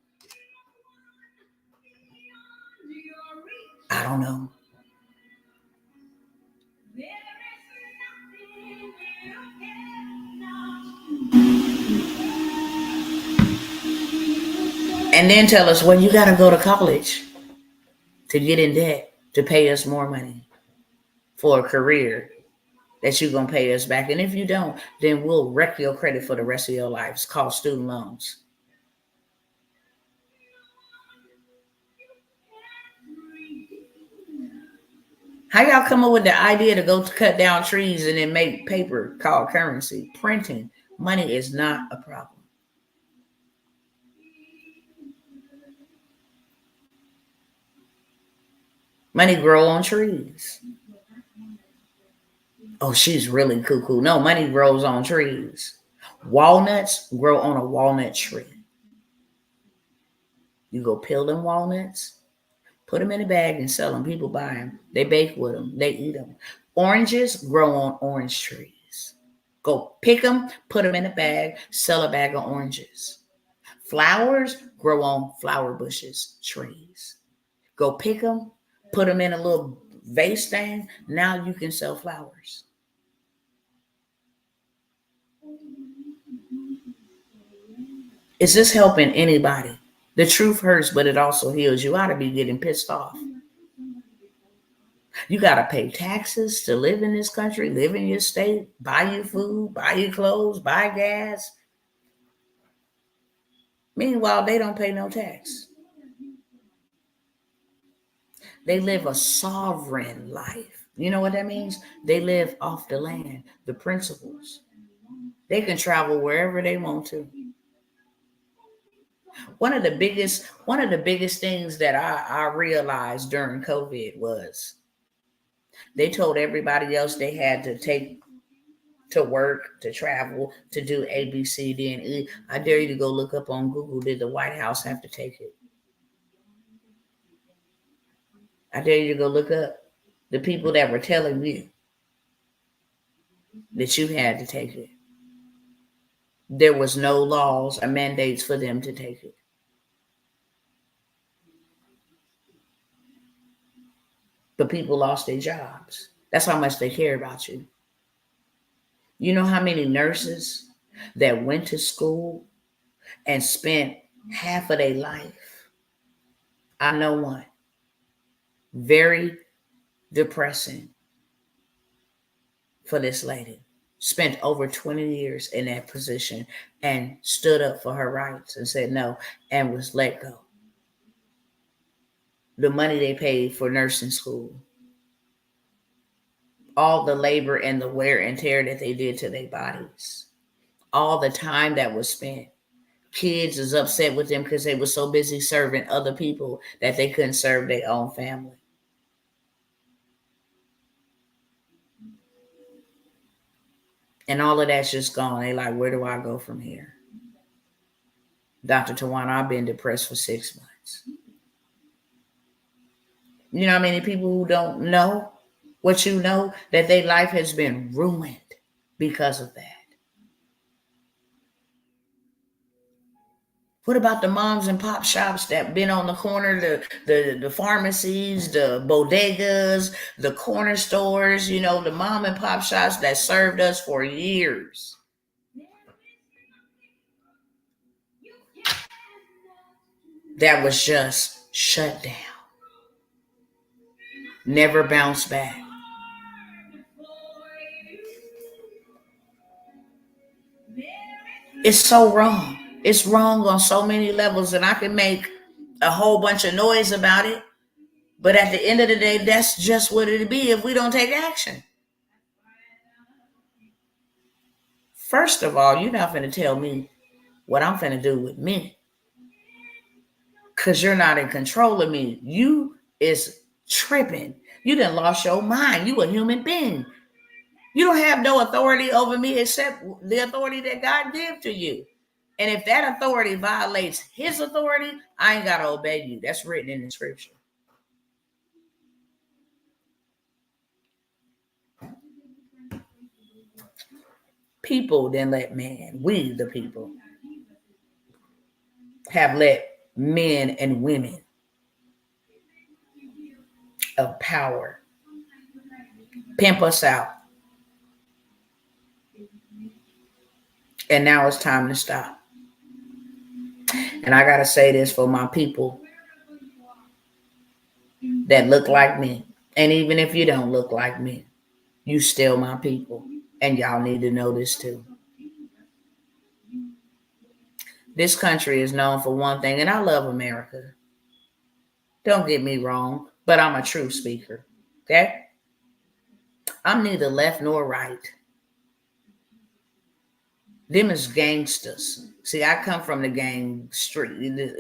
I don't know. And then tell us, well, you got to go to college to get in debt to pay us more money for a career that you're going to pay us back. And if you don't, then we'll wreck your credit for the rest of your life. It's called student loans. How y'all come up with the idea to go to cut down trees and then make paper called currency? Printing money is not a problem. Money grow on trees. Oh, she's really cuckoo. No, money grows on trees. Walnuts grow on a walnut tree. You go peel them walnuts, put them in a bag and sell them. People buy them. They bake with them. They eat them. Oranges grow on orange trees. Go pick them, put them in a bag, sell a bag of oranges. Flowers grow on flower bushes, trees. Go pick them, put them in a little vase thing. Now you can sell flowers. Is this helping anybody? The truth hurts, but it also heals. You ought to be getting pissed off. You got to pay taxes to live in this country, live in your state, buy your food, buy your clothes, buy gas. Meanwhile, they don't pay no tax. They live a sovereign life. You know what that means? They live off the land, the principles. They can travel wherever they want to. One of the biggest things that I realized during COVID was they told everybody else they had to take to work, to travel, to do A, B, C, D, and E. I dare you to go look up on Google, did the White House have to take it? I dare you to go look up the people that were telling you that you had to take it. There was no laws or mandates for them to take it. But people lost their jobs. That's how much they care about you. You know how many nurses that went to school and spent half of their life? I know one. Very depressing for this lady. Spent over 20 years in that position and stood up for her rights and said no and was let go. The money they paid for nursing school, all the labor and the wear and tear that they did to their bodies. all the time that was spent. Kids is upset with them because they were so busy serving other people that they couldn't serve their own family. And all of that's just gone. They like, where do I go from here? Dr. Tawanna, I've been depressed for 6 months. You know how many people who don't know what you know, that their life has been ruined because of that? What about the moms and pop shops that been on the corner, the pharmacies, the bodegas, the corner stores, the mom and pop shops that served us for years? That was just shut down. Never bounced back. It's so wrong. It's wrong on so many levels, and I can make a whole bunch of noise about it. But at the end of the day, that's just what it'll be if we don't take action. First of all, you're not going to tell me what I'm going to do with me, because you're not in control of me. You is tripping. You done lost your mind. You a human being. You don't have no authority over me except the authority that God gave to you. And if that authority violates his authority, I ain't got to obey you. That's written in the scripture. People then let we the people, have let men and women of power pimp us out. And now it's time to stop. And I got to say this for my people that look like me. And even if you don't look like me, you still my people. And y'all need to know this too. This country is known for one thing, and I love America. Don't get me wrong, but I'm a true speaker. Okay? I'm neither left nor right. Them is gangsters. See, I come from the gang street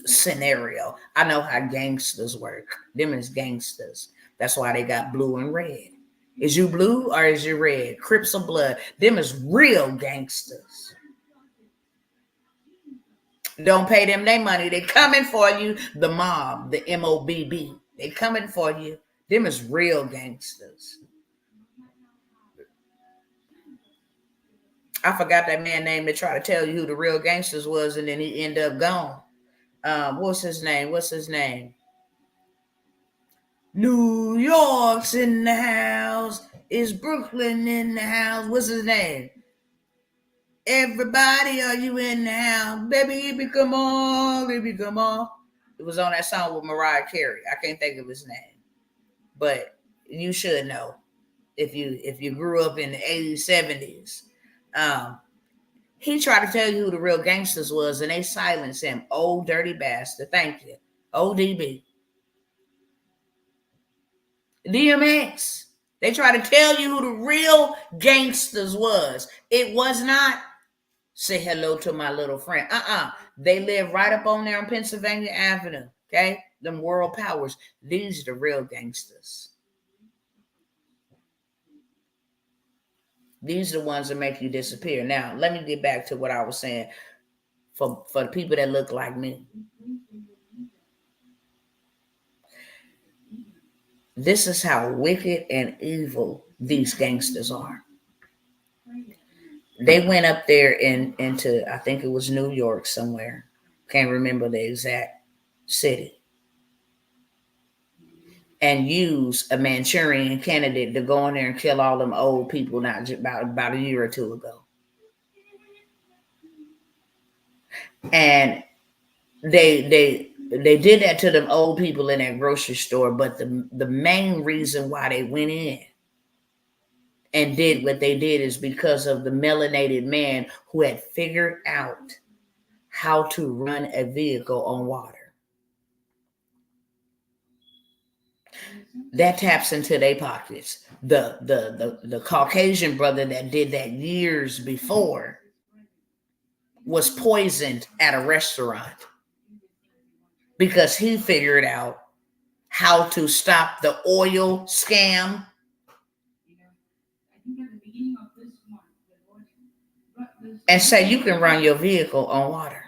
scenario. I know how gangsters work. Them is gangsters. That's why they got blue and red. Is you blue or is you red? Crips or blood? Them is real gangsters. Don't pay them their money. They coming for you. The mob, the MOBB. They coming for you. Them is real gangsters. I forgot that man name to try to tell you who the real gangsters was, and then he ended up gone. What's his name? New York's in the house. Is Brooklyn in the house? What's his name? Everybody, are you in the house? Baby, come on, baby, come on. It was on that song with Mariah Carey. I can't think of his name, but you should know if you grew up in the 80s, 70s. He tried to tell you who the real gangsters was, and they silenced him. Old dirty bastard. Thank you. ODB. DMX. They tried to tell you who the real gangsters was. It was not say hello to my little friend. They live right up on there on Pennsylvania Avenue. Okay? Them world powers. These are the real gangsters. These are the ones that make you disappear. Now, let me get back to what I was saying for the people that look like me. This is how wicked and evil these gangsters are. They went up there into, I think it was New York somewhere. Can't remember the exact city. And use a Manchurian candidate to go in there and kill all them old people not about a year or two ago. And they did that to them old people in that grocery store, but the main reason why they went in and did what they did is because of the melanated man who had figured out how to run a vehicle on water. That taps into their pockets. The Caucasian brother that did that years before was poisoned at a restaurant because he figured out how to stop the oil scam. And say you can run your vehicle on water.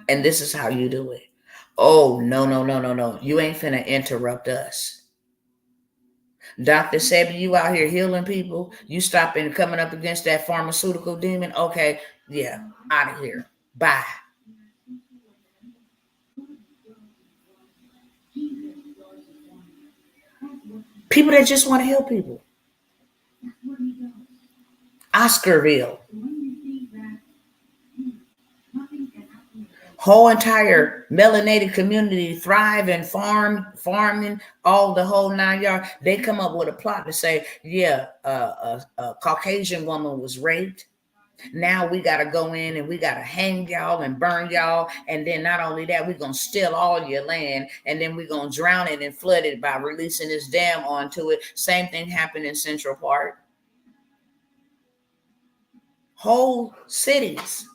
And this is how you do it. Oh, no. You ain't finna interrupt us. Dr. Sebi, you out here healing people. You stopping coming up against that pharmaceutical demon. Okay, yeah, out of here. Bye. People that just want to help people. Oscarville. Whole entire melanated community thrive and farming, all the whole 9 yards. They come up with a plot to say, yeah, a Caucasian woman was raped. Now we got to go in and we got to hang y'all and burn y'all. And then not only that, we're going to steal all your land. And then we're going to drown it and flood it by releasing this dam onto it. Same thing happened in Central Park. Whole cities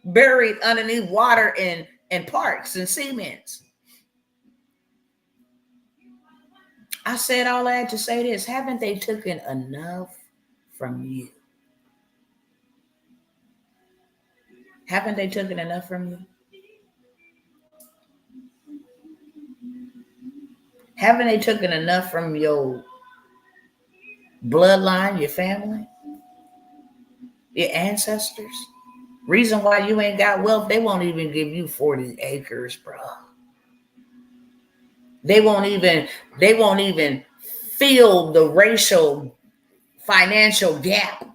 buried underneath water and parks and cements. I said all that to say this. Haven't they taken enough from you? Haven't they taken enough from you? Haven't they taken enough from your bloodline, your family, your ancestors? Reason why you ain't got wealth, they won't even give you 40 acres, bro. They won't even fill the racial financial gap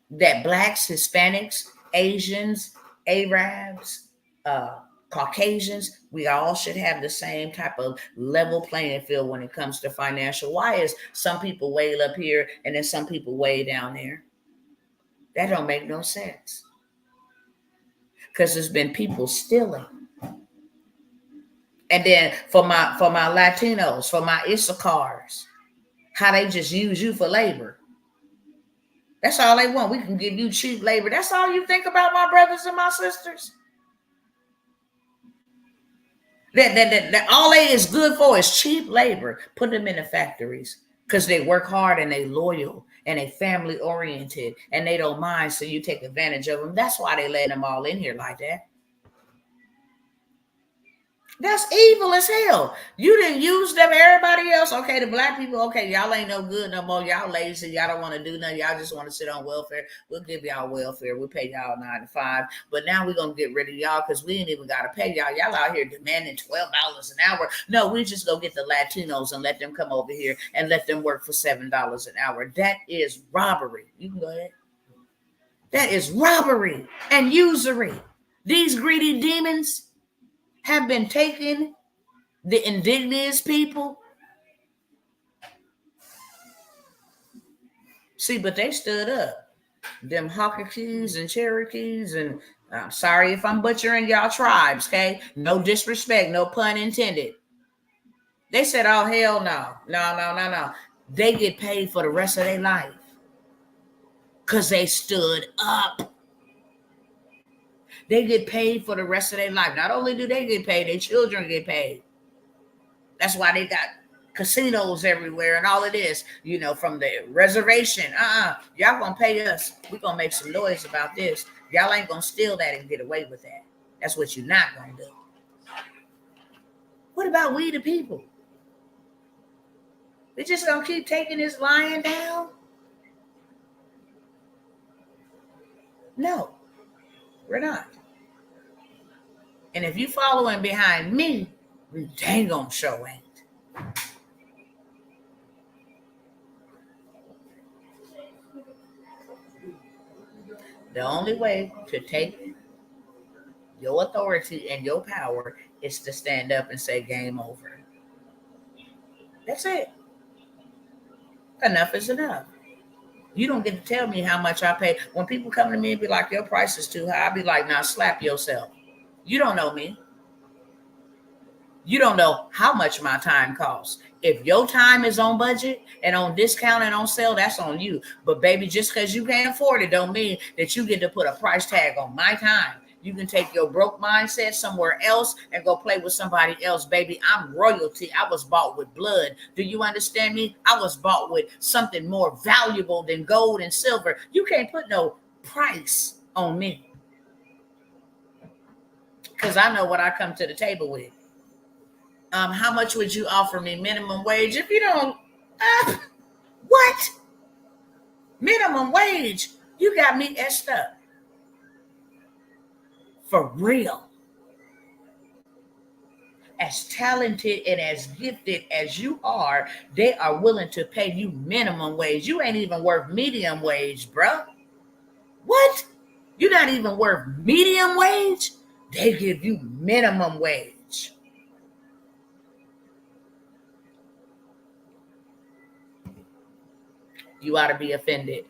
that blacks, Hispanics, Asians, Arabs, Caucasians, we all should have the same type of level playing field when it comes to financial. Why is some people way up here and then some people way down there? That don't make no sense. Because there's been people stealing. And then for my Latinos, for my Issachars, how they just use you for labor. That's all they want. We can give you cheap labor. That's all you think about, my brothers and my sisters? That all they is good for is cheap labor. Put them in the factories because they work hard and they loyal and they family oriented and they don't mind, so you take advantage of them. That's why they let them all in here like that. That's evil as hell. You didn't use them, everybody else. Okay, the black people, okay, y'all ain't no good no more. Y'all lazy. Y'all don't want to do nothing. Y'all just want to sit on welfare. We'll give y'all welfare. We'll pay y'all 9 to 5. But now we're going to get rid of y'all because we ain't even got to pay y'all. Y'all out here demanding $12 an hour. No, we just go get the Latinos and let them come over here and let them work for $7 an hour. That is robbery. You can go ahead. That is robbery and usury. These greedy demons have been taking the indigenous people. See, but they stood up. Them Hockakees and Cherokees, and I'm sorry if I'm butchering y'all tribes, okay? No disrespect, no pun intended. They said, oh, hell no. No. They get paid for the rest of their life because they stood up. They get paid for the rest of their life. Not only do they get paid, their children get paid. That's why they got casinos everywhere and all of this, you know, from the reservation. Y'all gonna pay us. We're gonna make some noise about this. Y'all ain't gonna steal that and get away with that. That's what you're not gonna do. What about we the people? We just gonna keep taking this lying down? No, we're not. And if you following behind me, we dang on show ain't. The only way to take your authority and your power is to stand up and say game over. That's it. Enough is enough. You don't get to tell me how much I pay. When people come to me and be like, your price is too high, I'll be like, now slap yourself. You don't know me. You don't know how much my time costs. If your time is on budget and on discount and on sale, that's on you. But baby, just because you can't afford it don't mean that you get to put a price tag on my time. You can take your broke mindset somewhere else and go play with somebody else, baby. I'm royalty. I was bought with blood. Do you understand me? I was bought with something more valuable than gold and silver. You can't put no price on me because I know what I come to the table with. How much would you offer me minimum wage? If you don't, what? Minimum wage? You got me essed up. For real. As talented and as gifted as you are, they are willing to pay you minimum wage. You ain't even worth medium wage, bro. What? You're not even worth medium wage? They give you minimum wage. You ought to be offended.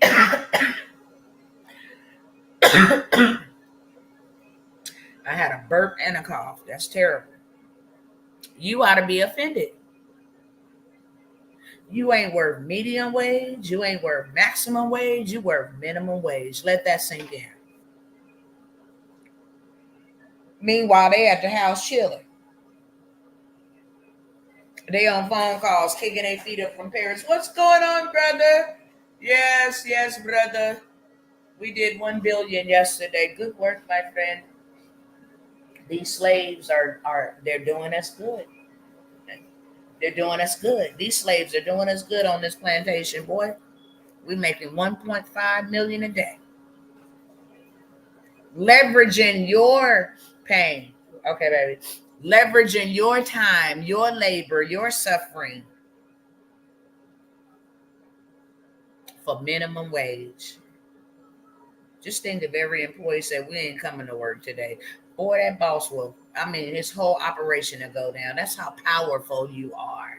I had a burp and a cough. That's terrible. You ought to be offended. You ain't worth medium wage. You ain't worth maximum wage. You worth minimum wage. Let that sink in. Meanwhile, they at the house chilling. They on phone calls, kicking their feet up from Paris. What's going on, brother? Yes, brother. We did 1 billion yesterday. Good work, my friend. These slaves they're doing us good. They're doing us good. These slaves are doing us good on this plantation, boy. We're making 1.5 million a day. Leveraging your pain. Okay, baby. Leveraging your time, your labor, your suffering for minimum wage. Just think if every employee said, we ain't coming to work today. Boy, that boss will, his whole operation will go down. That's how powerful you are.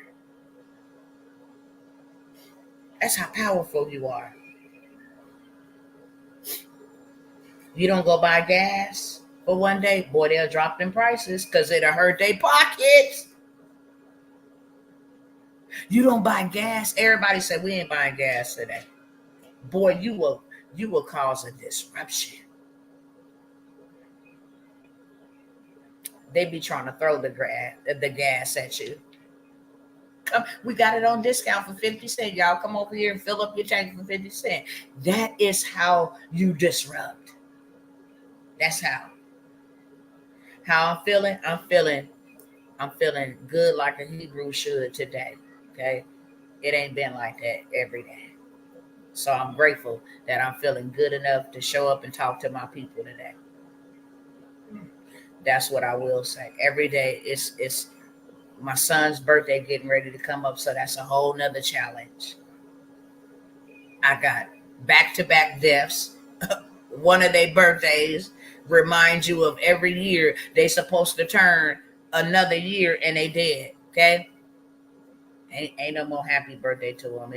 That's how powerful you are. You don't go buy gas for one day, boy, they'll drop them prices because it'll hurt their pockets. You don't buy gas. Everybody said, we ain't buying gas today. Boy, you will cause a disruption. They be trying to throw the gas at you. Come, we got it on discount for 50 cents. Y'all come over here and fill up your tank for 50 cents. That is how you disrupt. That's how. How I'm feeling? I'm feeling good like a Hebrew should today. Okay? It ain't been like that every day. So I'm grateful that I'm feeling good enough to show up and talk to my people today. That's what I will say. Every day it's my son's birthday getting ready to come up, so that's a whole nother challenge. I got back-to-back deaths. One of their birthdays reminds you of every year they supposed to turn another year and they dead. Okay? Ain't no more happy birthday to him.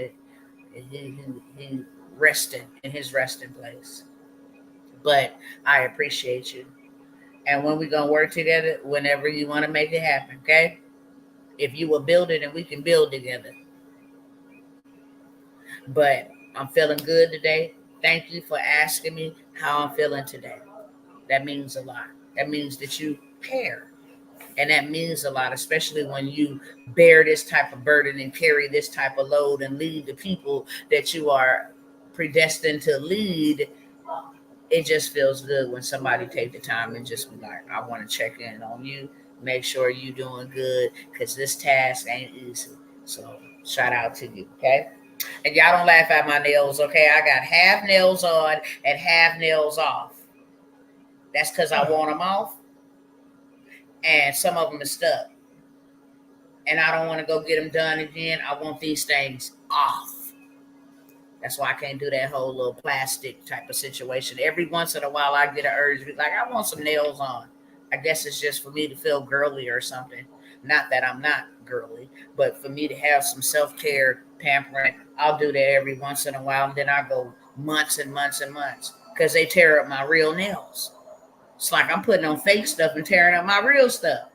He resting in his resting place. But I appreciate you. And when we gonna work together, whenever you want to make it happen, okay? If you will build it and we can build together. But I'm feeling good today. Thank you for asking me how I'm feeling today. That means a lot. That means that you care. And that means a lot, especially when you bear this type of burden and carry this type of load and lead the people that you are predestined to lead. It just feels good when somebody take the time and just be like, I want to check in on you, make sure you doing good, because this task ain't easy. So shout out to you, okay? And y'all don't laugh at my nails, okay? I got half nails on and half nails off. That's because I want them off. And some of them are stuck. And I don't want to go get them done again. I want these things off. That's why I can't do that whole little plastic type of situation. Every once in a while, I get an urge to be like, I want some nails on. I guess it's just for me to feel girly or something. Not that I'm not girly, but for me to have some self-care, pampering, I'll do that every once in a while. And then I go months and months and months because they tear up my real nails. It's like I'm putting on fake stuff and tearing up my real stuff.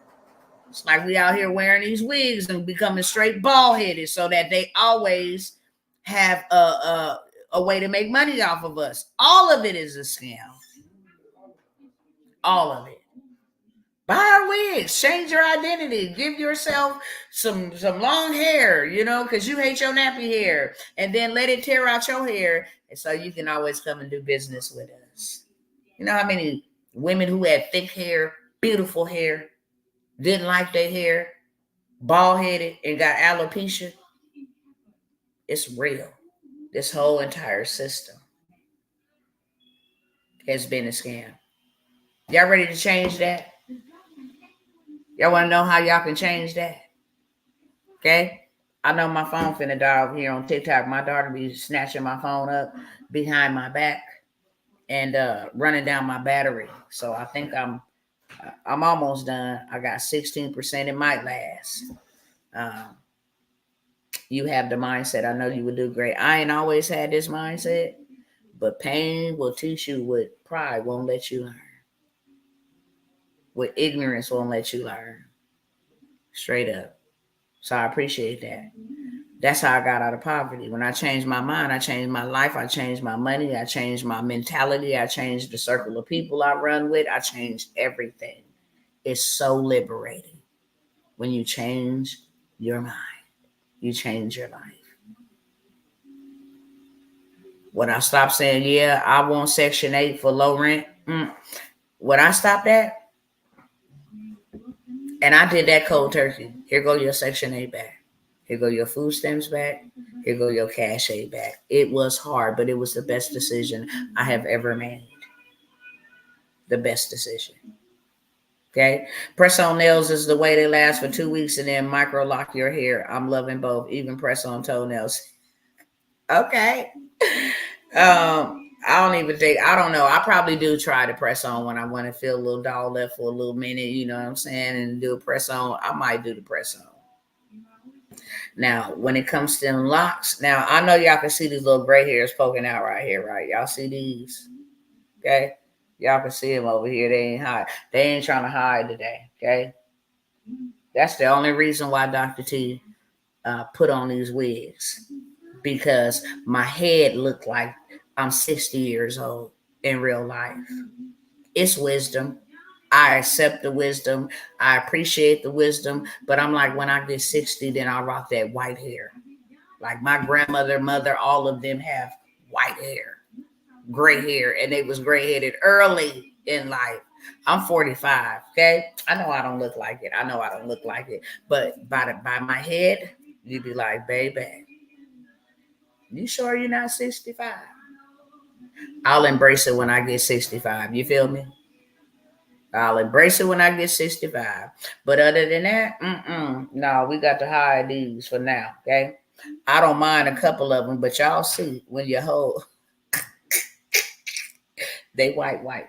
It's like we out here wearing these wigs and becoming straight bald headed so that they always have a way to make money off of us. All of it is a scam. All of it. Buy a wig, change your identity, give yourself some long hair, you know, because you hate your nappy hair, and then let it tear out your hair, and so you can always come and do business with us. You know how many women who had thick hair, beautiful hair, didn't like their hair, bald-headed, and got alopecia? It's real. This whole entire system has been a scam. Y'all ready to change that? Y'all want to know how y'all can change that? Okay? I know my phone finna die over here on TikTok. My daughter be snatching my phone up behind my back and running down my battery. So I think I'm almost done. I got 16%. It might last. You have the mindset. I know you would do great. I ain't always had this mindset, but pain will teach you what pride won't let you learn. What ignorance won't let you learn. Straight up. So I appreciate that. That's how I got out of poverty. When I changed my mind, I changed my life, I changed my money, I changed my mentality, I changed the circle of people I run with, I changed everything. It's so liberating. When you change your mind, you change your life. When I stopped saying, yeah, I want Section 8 for low rent, when I stopped that, and I did that cold turkey, here go your Section 8 back. Here go your food stamps back. Here go your cash aid back. It was hard, but it was the best decision I have ever made. The best decision. Okay? Press-on nails is the way they last for 2 weeks and then micro-lock your hair. I'm loving both, even press-on toenails. Okay. I don't know. I probably do try to press on when I want to feel a little doll left for a little minute, you know what I'm saying, and do a press on. I might do the press on. Now, when it comes to them locks, now I know y'all can see these little gray hairs poking out right here, right? Y'all see these? Okay? Y'all can see them over here. They ain't hide. They ain't trying to hide today, okay? That's the only reason why Dr. T put on these wigs, because my head looked like I'm 60 years old in real life. It's wisdom. I accept the wisdom. I appreciate the wisdom. But I'm like, when I get 60, then I'll rock that white hair. Like my grandmother, mother, all of them have white hair, gray hair, and they was gray-headed early in life. I'm 45, okay? I know I don't look like it. But by my head, you'd be like, baby, you sure you're not 65? I'll embrace it when I get 65. You feel me? I'll embrace it when I get 65. But other than that, no, we got to hide these for now, okay? I don't mind a couple of them, but y'all see when you hold, they white.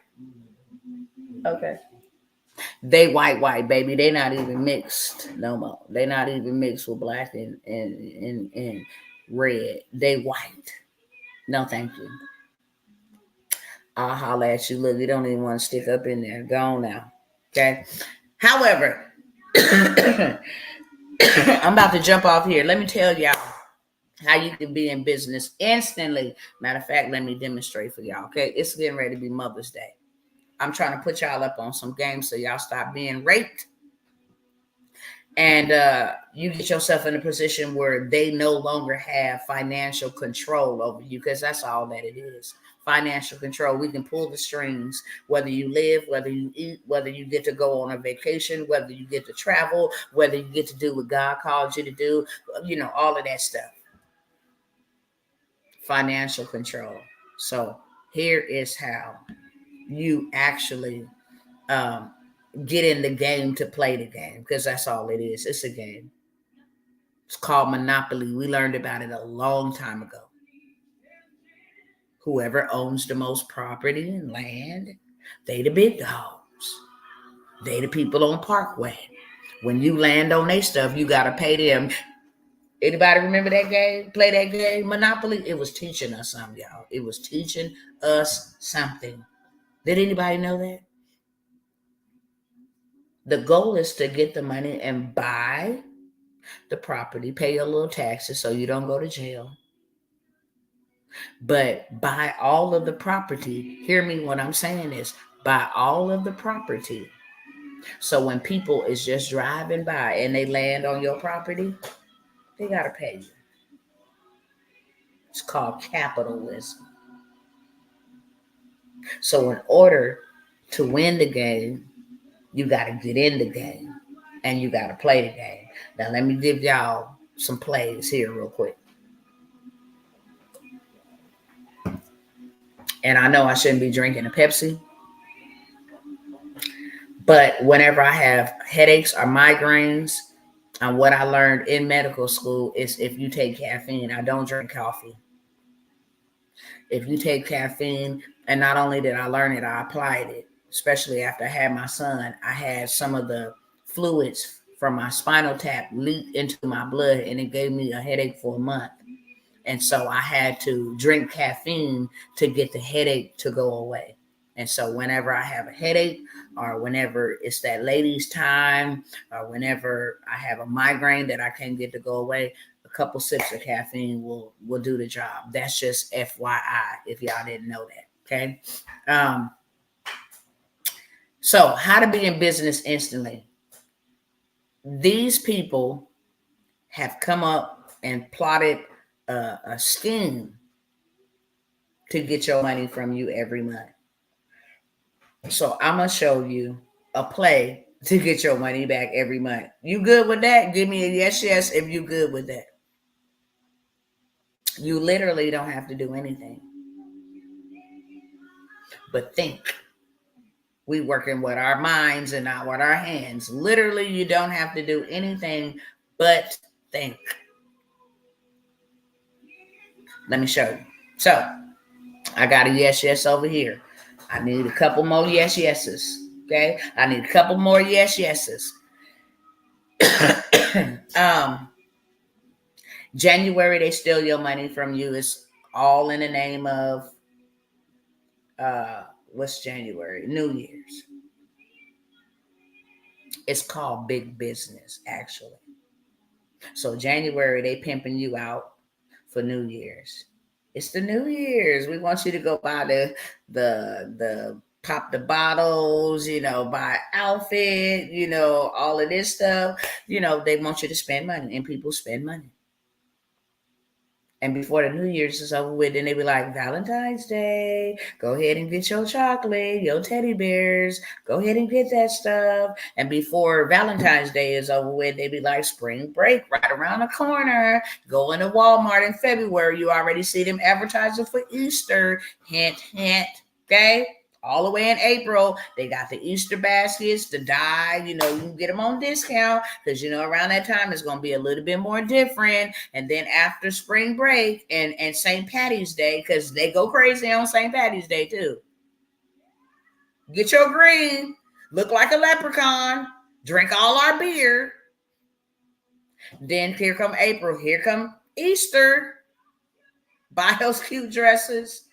Okay. They white, baby. They not even mixed no more. They not even mixed with black and red. They white. No, thank you. I'll holler at you. Look, you don't even want to stick up in there. Go on now. Okay. However, I'm about to jump off here. Let me tell y'all how you can be in business instantly. Matter of fact, let me demonstrate for y'all. Okay. It's getting ready to be Mother's Day. I'm trying to put y'all up on some games so y'all stop being raped. And you get yourself in a position where they no longer have financial control over you, because that's all that it is. Financial control. We can pull the strings, whether you live, whether you eat, whether you get to go on a vacation, whether you get to travel, whether you get to do what God called you to do, you know, all of that stuff. Financial control. So here is how you actually get in the game to play the game, because that's all it is. It's a game. It's called Monopoly. We learned about it a long time ago. Whoever owns the most property and land, they the big dogs. They the people on Parkway. When you land on their stuff, you got to pay them. Anybody remember that game? Play that game, Monopoly? It was teaching us something, y'all. It was teaching us something. Did anybody know that? The goal is to get the money and buy the property, pay your little taxes so you don't go to jail. But buy all of the property. Hear me what I'm saying is buy all of the property. So when people is just driving by and they land on your property, they got to pay you. It's called capitalism. So in order to win the game, you got to get in the game and you got to play the game. Now, let me give y'all some plays here real quick. And I know I shouldn't be drinking a Pepsi, but whenever I have headaches or migraines, and what I learned in medical school is if you take caffeine, I don't drink coffee. If you take caffeine, and not only did I learn it, I applied it, especially after I had my son. I had some of the fluids from my spinal tap leak into my blood, and it gave me a headache for a month. And so I had to drink caffeine to get the headache to go away. And so whenever I have a headache, or whenever it's that ladies' time, or whenever I have a migraine that I can't get to go away, a couple sips of caffeine will do the job. That's just FYI if y'all didn't know that. Okay. So how to be in business instantly. These people have come up and plotted a scheme to get your money from you every month. So I'm going to show you a play to get your money back every month. You good with that? Give me a yes if you good with that. You literally don't have to do anything but think. We working with our minds and not with our hands. Literally, you don't have to do anything but think. Let me show you. So I got a yes over here. I need a couple more yeses. Okay, I need a couple more yeses. January, they steal your money from you. It's all in the name of what's January? New Year's. It's called big business, actually. So January, they pimping you out for New Year's. It's the New Year's. We want you to go buy the pop the bottles, buy outfit, all of this stuff. They want you to spend money, and people spend money. And before the New Year's is over with, then they be like, Valentine's Day, go ahead and get your chocolate, your teddy bears, go ahead and get that stuff. And before Valentine's Day is over with, they be like, spring break right around the corner. Go into Walmart in February. You already see them advertising for Easter. Hint, hint. Okay? All the way in April, they got the Easter baskets, the dye, you can get them on discount because, around that time it's going to be a little bit more different. And then after spring break and St. Patty's Day, because they go crazy on St. Patty's Day too. Get your green, look like a leprechaun, drink all our beer. Then here come April, here come Easter. Buy those cute dresses.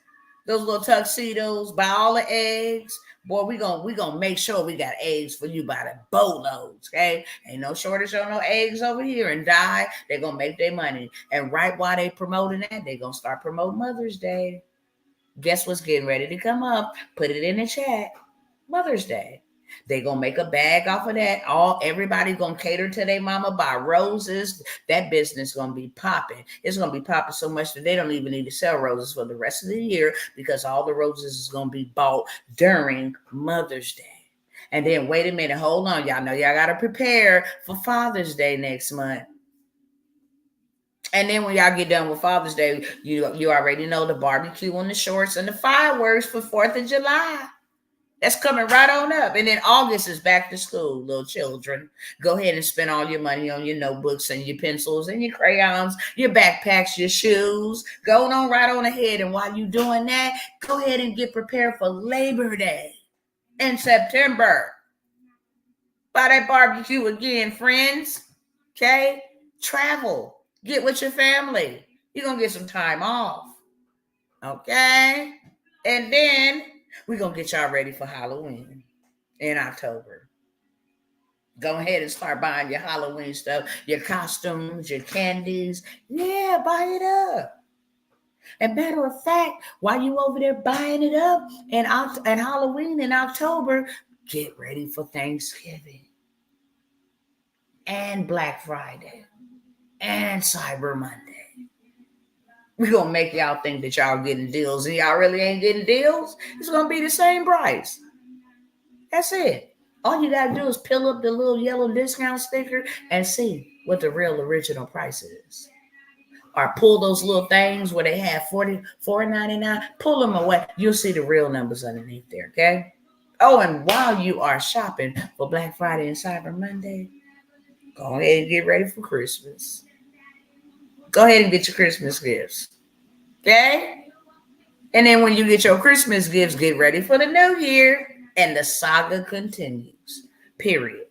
Those little tuxedos, buy all the eggs. Boy, we gonna make sure we got eggs for you by the boatloads, okay? Ain't no shortage on no eggs over here. And dye, they're gonna make their money. And right while they promoting that, they're gonna start promoting Mother's Day. Guess what's getting ready to come up? Put it in the chat. Mother's Day. They gonna make a bag off of that. Everybody gonna cater to their mama, buy roses. That business gonna be popping. It's gonna be popping so much that they don't even need to sell roses for the rest of the year because all the roses is gonna be bought during Mother's Day. And then wait a minute, hold on, y'all know y'all gotta prepare for Father's Day next month. And then when y'all get done with Father's Day, you already know the barbecue and the shorts and the fireworks for 4th of July. That's coming right on up. And then August is back to school, little children. Go ahead and spend all your money on your notebooks and your pencils and your crayons, your backpacks, your shoes. Going on right on ahead. And while you're doing that, go ahead and get prepared for Labor Day in September. Buy that barbecue again, friends. Okay? Travel. Get with your family. You're going to get some time off. Okay? And then we're going to get y'all ready for Halloween in October. Go ahead and start buying your Halloween stuff, your costumes, your candies. Yeah, buy it up. And matter of fact, while you over there buying it up and Halloween in October, get ready for Thanksgiving and Black Friday and Cyber Monday. We're going to make y'all think that y'all getting deals and y'all really ain't getting deals. It's going to be the same price. That's it. All you got to do is peel up the little yellow discount sticker and see what the real original price is. Or pull those little things where they have $44.99. Pull them away. You'll see the real numbers underneath there, okay? Oh, and while you are shopping for Black Friday and Cyber Monday, go ahead and get ready for Christmas. Go ahead and get your Christmas gifts, okay? And then when you get your Christmas gifts, get ready for the new year. And the saga continues, period.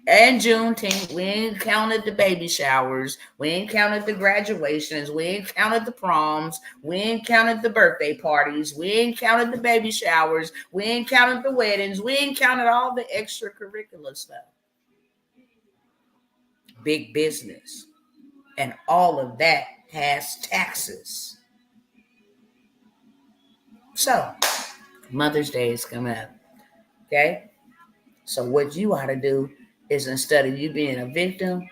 And Juneteenth, we ain't counted the baby showers. We ain't counted the graduations. We ain't counted the proms. We ain't counted the birthday parties. We ain't counted the baby showers. We ain't counted the weddings. We ain't counted all the extracurricular stuff. Big business. And all of that has taxes. So, Mother's Day is coming up. Okay? So what you ought to do is, instead of you being a victim,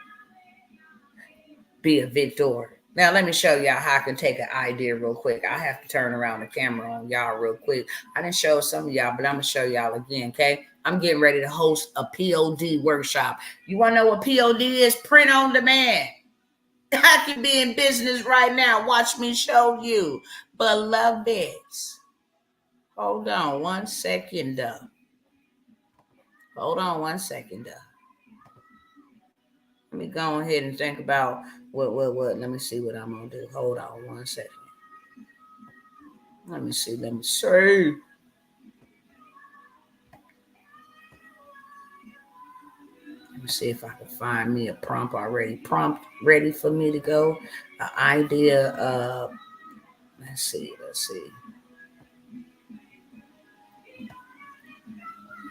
be a victor. Now, let me show y'all how I can take an idea real quick. I have to turn around the camera on y'all real quick. I didn't show some of y'all, but I'm going to show y'all again, okay? I'm getting ready to host a POD workshop. You want to know what POD is? Print on demand. I can be in business right now. Watch me show you. Beloveds. Hold on 1 second, though. Hold on 1 second, though. Let me go ahead and think about what. Let me see what I'm going to do. Hold on 1 second. Let me see. Let me see if I can find me a prompt already. Prompt ready for me to go. An idea of, let's see.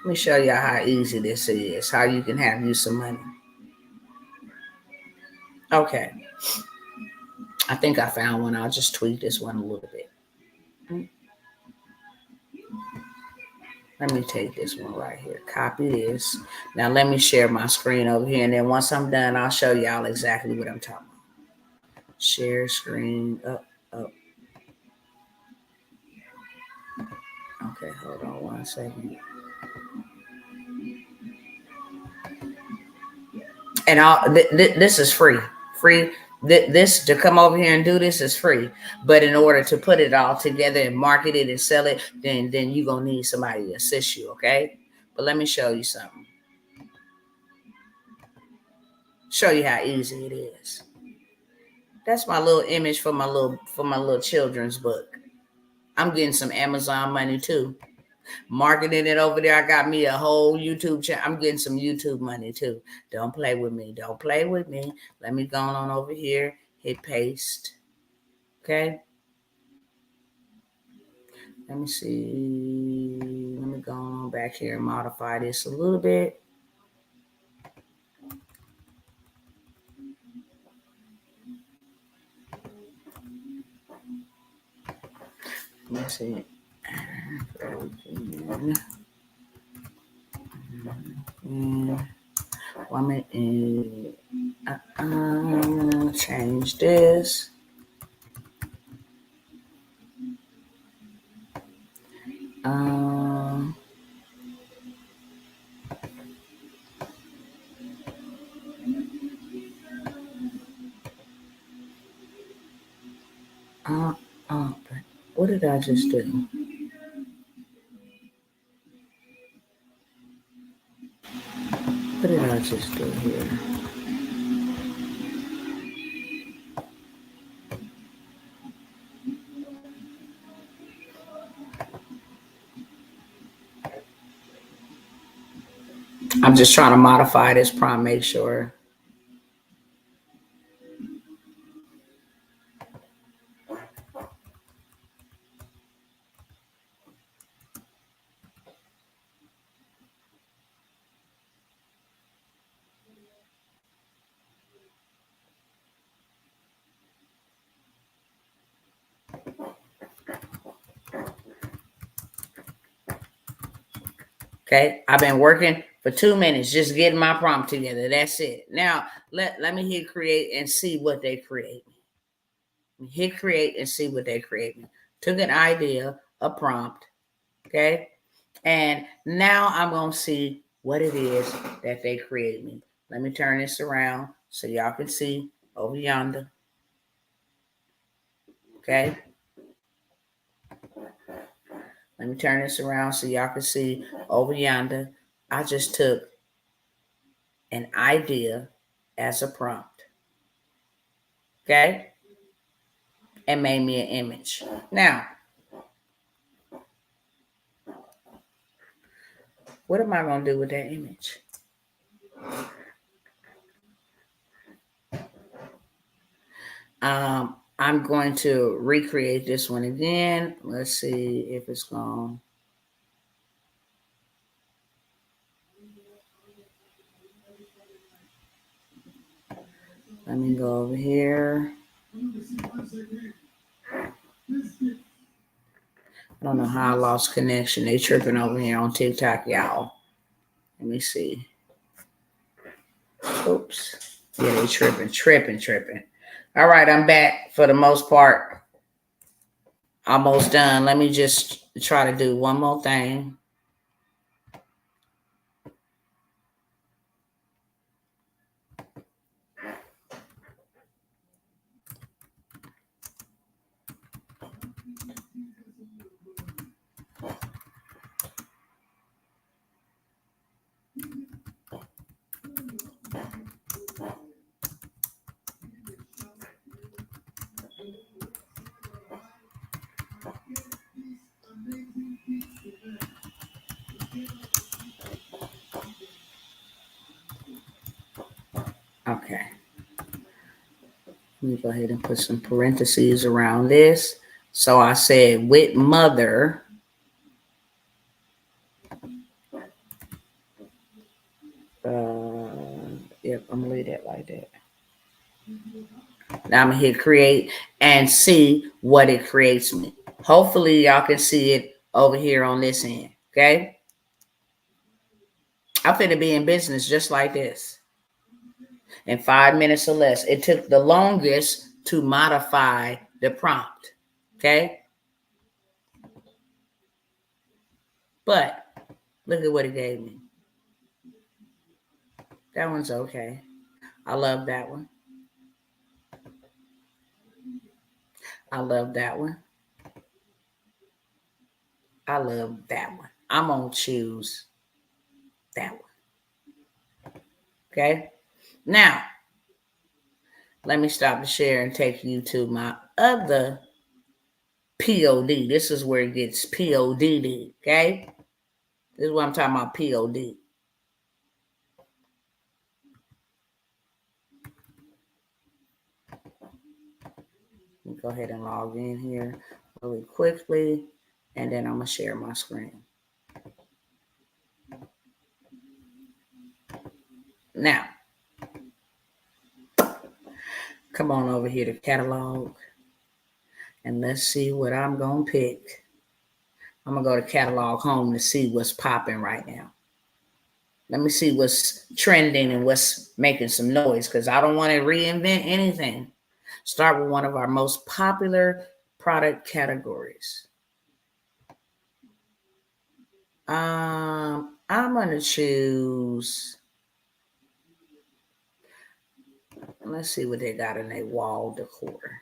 Let me show y'all how easy this is. How you can have you some money. Okay. I think I found one. I'll just tweak this one a little bit. Let me take this one right here. Copy this. Now let me share my screen over here. And then once I'm done, I'll show y'all exactly what I'm talking about. Share screen. Up. Okay, hold on 1 second. And this is free. This to come over here and do this is free. But in order to put it all together and market it and sell it, then you're going to need somebody to assist you, okay? But let me show you something. Show you how easy it is. That's my little image for my little children's book. I'm getting some Amazon money too. Marketing it over there. I got me a whole YouTube channel. I'm getting some YouTube money too. Don't play with me. Don't play with me. Let me go on over here. Hit paste. Okay. Let me see. Let me go on back here and modify this a little bit. Let me see. Change this. What did I just do? What did I just do here? I'm just trying to modify this prompt, make sure. Okay, I've been working for 2 minutes, just getting my prompt together. That's it. Now, let me hit create and see what they create. Hit create and see what they create me. Took an idea, a prompt, okay? And now I'm going to see what it is that they create me. Let me turn this around so y'all can see over yonder. Okay? Let me turn this around so y'all can see over yonder. I just took an idea as a prompt. Okay? And made me an image. Now, what am I going to do with that image? I'm going to recreate this one again. Let's see if it's gone. Let me go over here. I don't know how I lost connection. They tripping over here on TikTok, y'all. Let me see. Oops. Yeah, they tripping. All right, I'm back for the most part. Almost done. Let me just try to do one more thing. Okay. Let me go ahead and put some parentheses around this. So I said with mother. Yep, I'm gonna leave that like that. Now I'm gonna hit create and see what it creates me. Hopefully y'all can see it over here on this end. Okay. I'm finna be in business just like this in 5 minutes or less. It took the longest to modify the prompt. Okay. But look at what it gave me. That one's okay. I love that one. I love that one. I love that one. I'm going to choose that one. Okay. Now, let me stop the share and take you to my other POD. This is where it gets PODD. Okay. This is what I'm talking about, POD. Let me go ahead and log in here really quickly, and then I'm going to share my screen. Now, come on over here to catalog, and let's see what I'm going to pick. I'm going to go to catalog home to see what's popping right now. Let me see what's trending and what's making some noise, because I don't want to reinvent anything. Start with one of our most popular product categories. I'm going to choose, let's see what they got in their wall decor.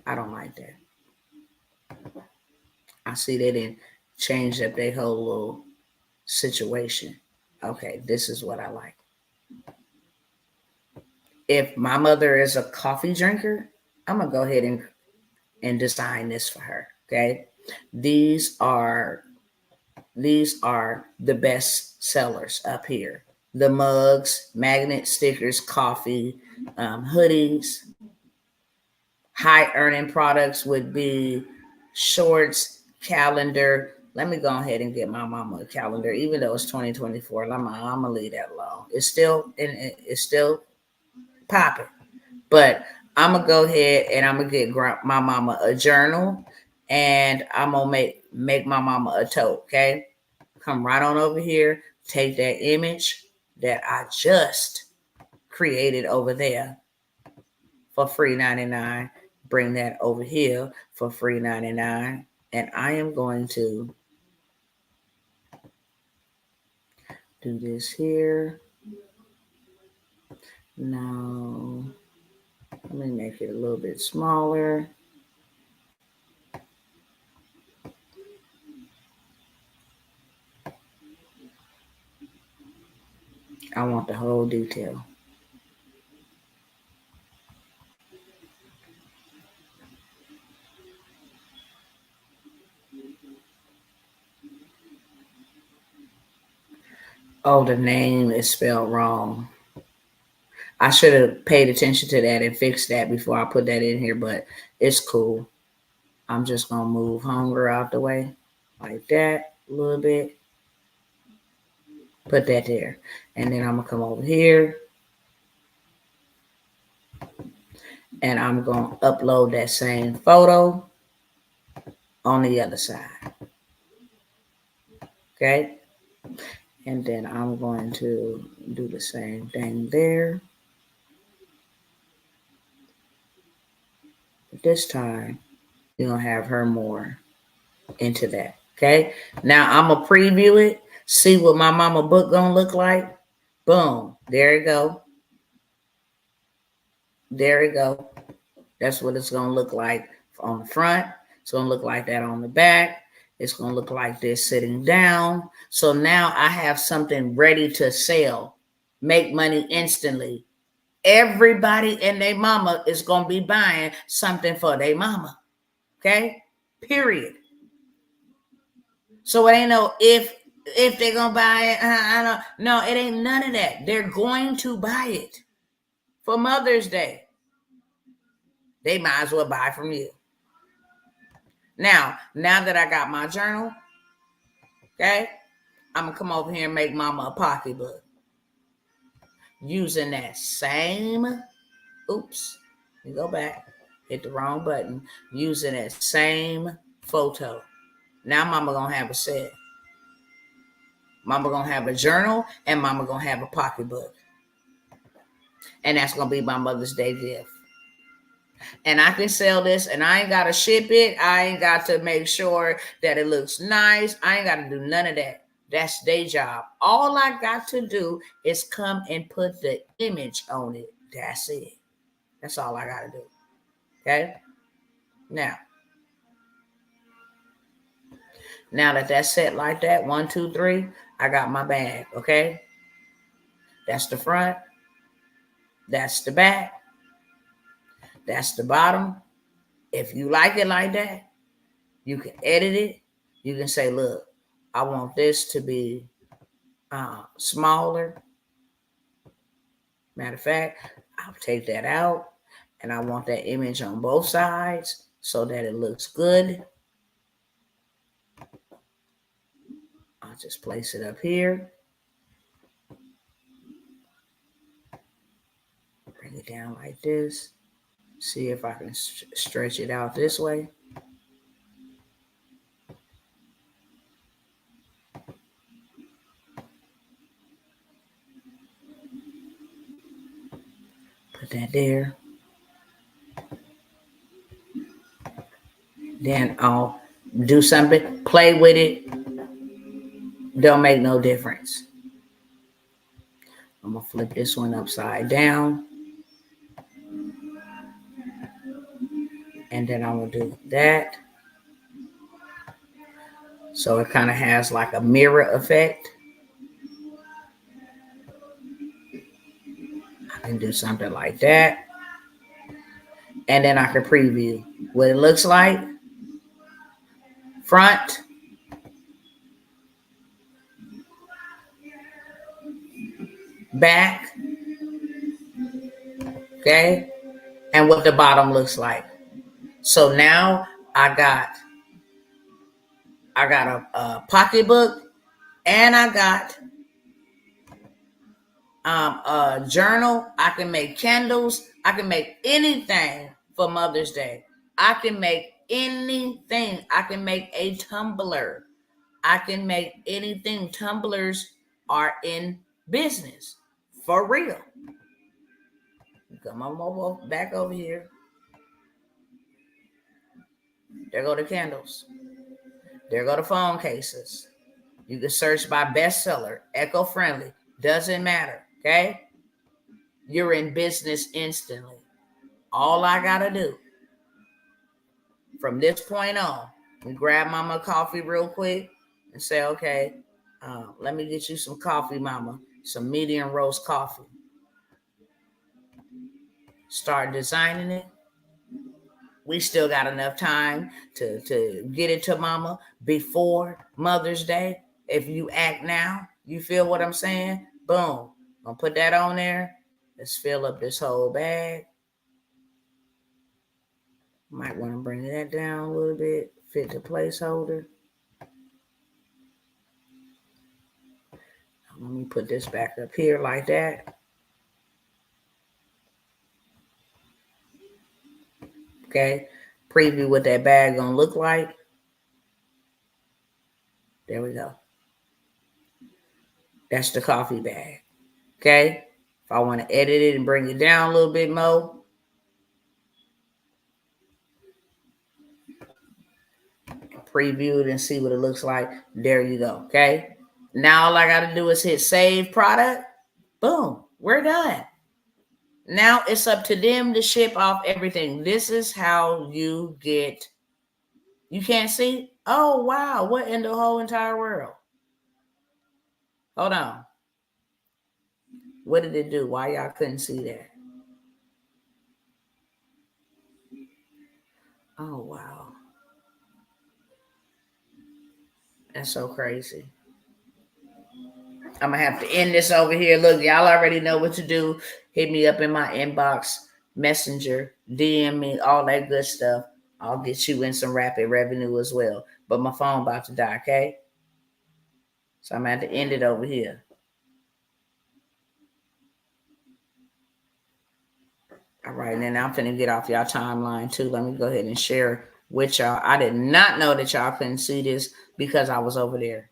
I don't like that. I see they didn't change up their whole little situation. Okay, this is what I like. If my mother is a coffee drinker, I'm going to go ahead and design this for her. Okay. These are the best sellers up here. The mugs, magnet stickers, coffee, hoodies. High earning products would be shorts, calendar. Let me go ahead and get my mama a calendar, even though it's 2024. I'm gonna leave that alone. It's still popping, but I'm gonna go ahead and I'm gonna get my mama a journal, and I'm gonna make my mama a tote. Okay. come right on over here, take that image that I just created over there for free 99, bring that over here for free 99, and I am going to do this here. Now, let me make it a little bit smaller. I want the whole detail. Oh, the name is spelled wrong. I should have paid attention to that and fixed that before I put that in here, but it's cool. I'm just going to move hunger out the way like that a little bit. Put that there. And then I'm going to come over here. And I'm going to upload that same photo on the other side. Okay. And then I'm going to do the same thing there. But this time, you're going to have her more into that. Okay. Now I'm going to preview it. See what my mama book going to look like. Boom. There you go. There you go. That's what it's going to look like on the front. It's going to look like that on the back. It's going to look like this sitting down. So now I have something ready to sell. Make money instantly. Everybody and their mama is going to be buying something for their mama. Okay? Period. So it ain't no if they're going to buy it. No, it ain't none of that. They're going to buy it for Mother's Day. They might as well buy from you. Now that I got my journal, okay, I'm going to come over here and make mama a pocketbook. Using that same, oops, let me go back, hit the wrong button. Using that same photo. Now mama going to have a set. Mama going to have a journal and mama going to have a pocketbook. And that's going to be my Mother's Day gift. And I can sell this and I ain't got to ship it. I ain't got to make sure that it looks nice. I ain't got to do none of that. That's their job. All I got to do is come and put the image on it. That's it. That's all I got to do. Okay? Now that that's set like that, 1, 2, 3, I got my bag. Okay? That's the front. That's the back. That's the bottom. If you like it like that, you can edit it. You can say, look, I want this to be smaller. Matter of fact, I'll take that out and I want that image on both sides so that it looks good. I'll just place it up here. Bring it down like this. See if I can stretch it out this way. Put that there. Then I'll do something, play with it. Don't make no difference. I'm going to flip this one upside down. And then I'm going to do that. So it kind of has like a mirror effect. I can do something like that. And then I can preview what it looks like. Front. Back. Okay. And what the bottom looks like. So now I got a pocketbook and I got a journal. I can make candles. I can make anything for Mother's Day. I can make anything. I can make a tumbler. I can make anything. Tumblers are in business. For real. Come on, back over here. There go the candles. There go the phone cases. You can search by bestseller, eco-friendly. Doesn't matter, okay? You're in business instantly. All I got to do from this point on, grab mama coffee real quick and say, okay, let me get you some coffee, mama. Some medium roast coffee. Start designing it. We still got enough time to get it to mama before Mother's Day. If you act now, you feel what I'm saying? Boom. Gonna put that on there. Let's fill up this whole bag. Might want to bring that down a little bit. Fit the placeholder. Let me put this back up here like that. Okay. Preview what that bag gonna look like. There we go. That's the coffee bag. Okay. If I want to edit it and bring it down a little bit more, preview it and see what it looks like. There you go. Okay. Now all I got to do is hit save product. Boom. We're done. Now it's up to them to ship off everything. This is how you get. You can't see? Oh, wow. What in the whole entire world? Hold on. What did it do? Why y'all couldn't see that? Oh, wow. That's so crazy. I'm going to have to end this over here. Look, y'all already know what to do. Hit me up in my inbox, messenger, DM me, all that good stuff. I'll get you in some rapid revenue as well. But my phone about to die, okay? So I'm going to have to end it over here. All right, and then I'm finna get off y'all timeline too. Let me go ahead and share with y'all. I did not know that y'all couldn't see this because I was over there.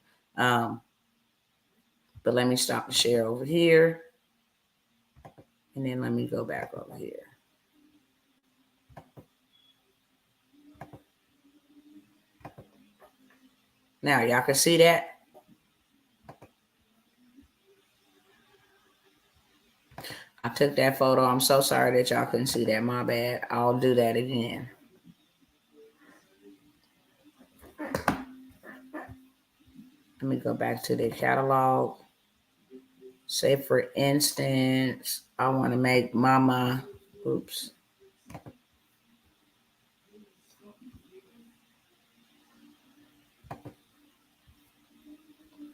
But let me stop the share over here. And then let me go back over here. Now, y'all can see that? I took that photo. I'm so sorry that y'all couldn't see that. My bad. I'll do that again. Let me go back to the catalog. Say, for instance, I want to make mama, oops.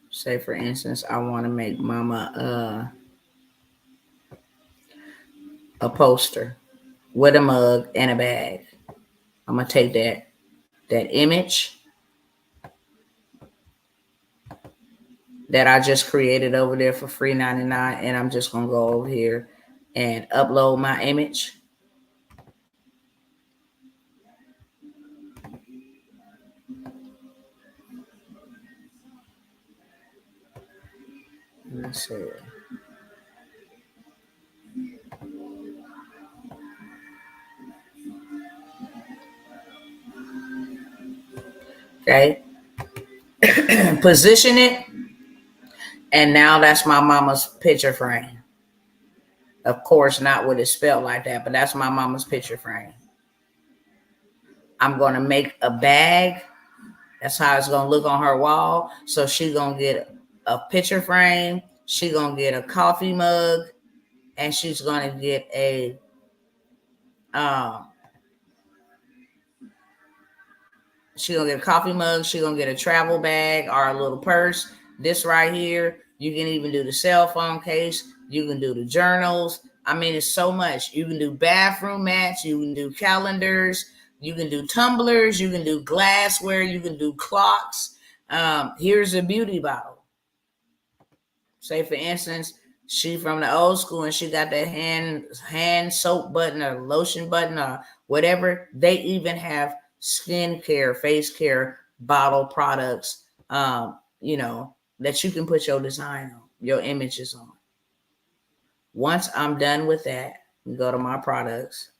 Say, for instance, I want to make mama a poster with a mug and a bag. I'm going to take that image that I just created over there for free $99, and I'm just going to go over here and upload my image. Let's see. Okay. Position it. And now that's my mama's picture frame. Of course, not what it's spelled like that, but that's my mama's picture frame. I'm going to make a bag. That's how it's going to look on her wall. So she's going to get a picture frame. She's going to get a coffee mug. And she's going to get a she's going to get a coffee mug. She's going to get a travel bag or a little purse. This right here, you can even do the cell phone case. You can do the journals. I mean, it's so much. You can do bathroom mats. You can do calendars. You can do tumblers. You can do glassware. You can do clocks. Here's a beauty bottle. Say, for instance, she from the old school and she got that hand soap button or lotion button or whatever. They even have skincare, face care bottle products you know, that you can put your design on, your images on. Once I'm done with that, go to my products.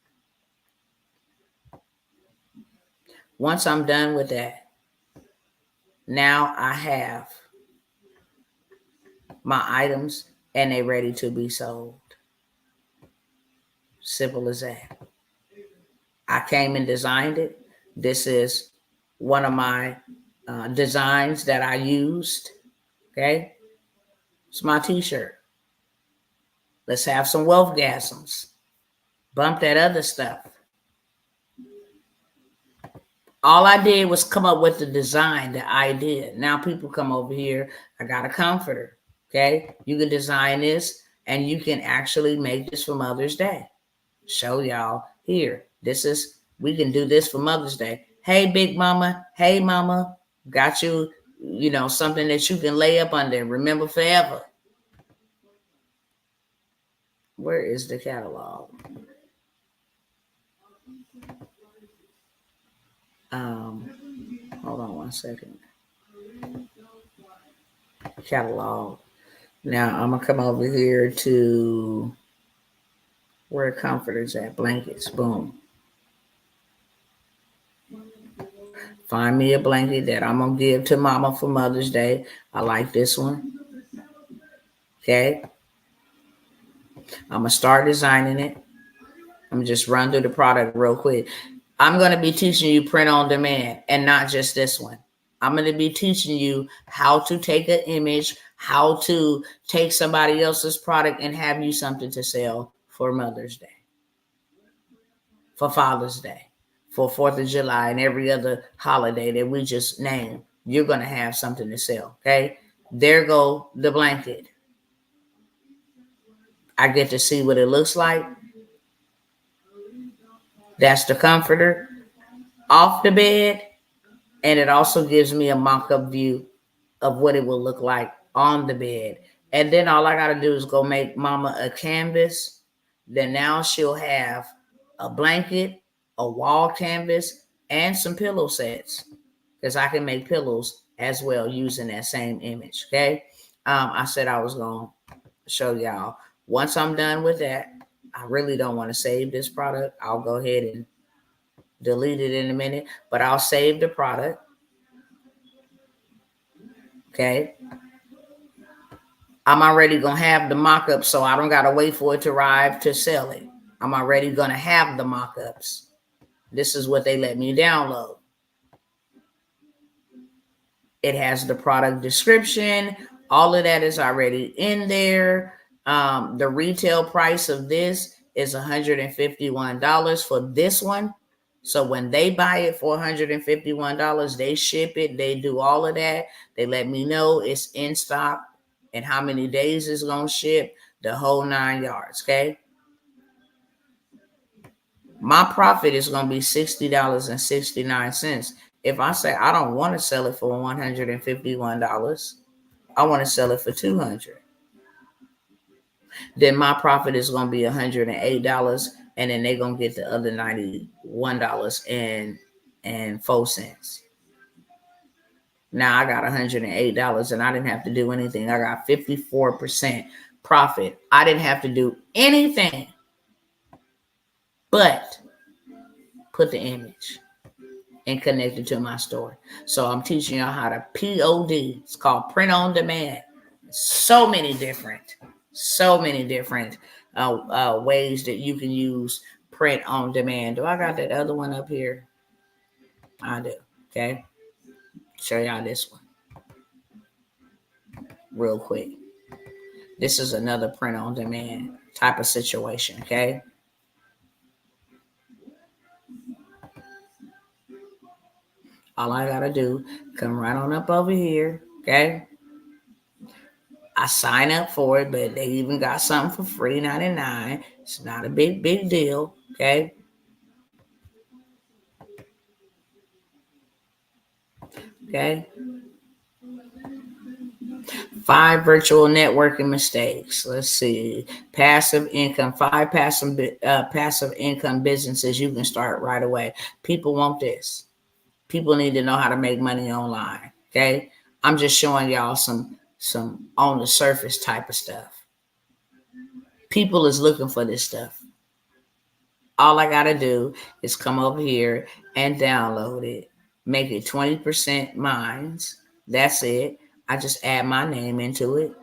Once I'm done with that, now I have my items and they're ready to be sold. Simple as that. I came and designed it. This is one of my designs that I used. Okay. It's my t-shirt. Let's have some wealth gasms. Bump that other stuff. All I did was come up with the design, the idea. Now people come over here. I got a comforter. Okay. You can design this and you can actually make this for Mother's Day. Show y'all here. We can do this for Mother's Day. Hey, big mama. Hey, mama. Got you, something that you can lay up under and remember forever. Where is the catalog? Hold on one second. Catalog. Now I'm gonna come over here to where comforters at, blankets. Boom. Find me a blanket that I'm gonna give to mama for Mother's Day. I like this one. Okay. I'm gonna start designing it. I'm gonna just run through the product real quick. I'm gonna be teaching you print on demand and not just this one. I'm going to be teaching you how to take an image, how to take somebody else's product and have you something to sell for Mother's Day, for Father's Day, for 4th of July, and every other holiday that we just named. You're going to have something to sell, okay? There go the blanket. I get to see what it looks like. That's the comforter off the bed. And it also gives me a mock-up view of what it will look like on the bed. And then all I got to do is go make mama a canvas. Then now she'll have a blanket, a wall canvas, and some pillow sets. Because I can make pillows as well using that same image, okay? I said I was going to show y'all. Once I'm done with that, I really don't want to save this product. I'll go ahead and delete it in a minute, but I'll save the product. Okay. I'm already going to have the mock-up, so I don't got to wait for it to arrive to sell it. I'm already going to have the mock-ups. This is what they let me download. It has the product description. All of that is already in there. The retail price of this is $151 for this one. So when they buy it for $151, they ship it. They do all of that. They let me know it's in stock and how many days it's going to ship, the whole 9 yards, okay? My profit is going to be $60.69. If I say I don't want to sell it for $151, I want to sell it for $200. Then my profit is going to be $108, and then they're going to get the other $91.04. Now I got $108 and I didn't have to do anything. I got 54% profit. I didn't have to do anything but put the image and connect it to my store. So I'm teaching y'all how to POD. It's called print on demand. So many different ways that you can use print on demand. Do I got that other one up here? I do. Okay. Show y'all this one real quick. This is another print on demand type of situation. Okay. All I got to do, come right on up over here. Okay. I sign up for it, but they even got something for free, $99. It's not a big deal. Okay. Okay. 5 virtual networking mistakes. Let's see. Passive income. 5 passive income businesses you can start right away. People want this. People need to know how to make money online. Okay. I'm just showing y'all some on the surface type of stuff. People is looking for this stuff. All I got to do is come over here and download it, make it 20% mine's. That's it. I just add my name into it.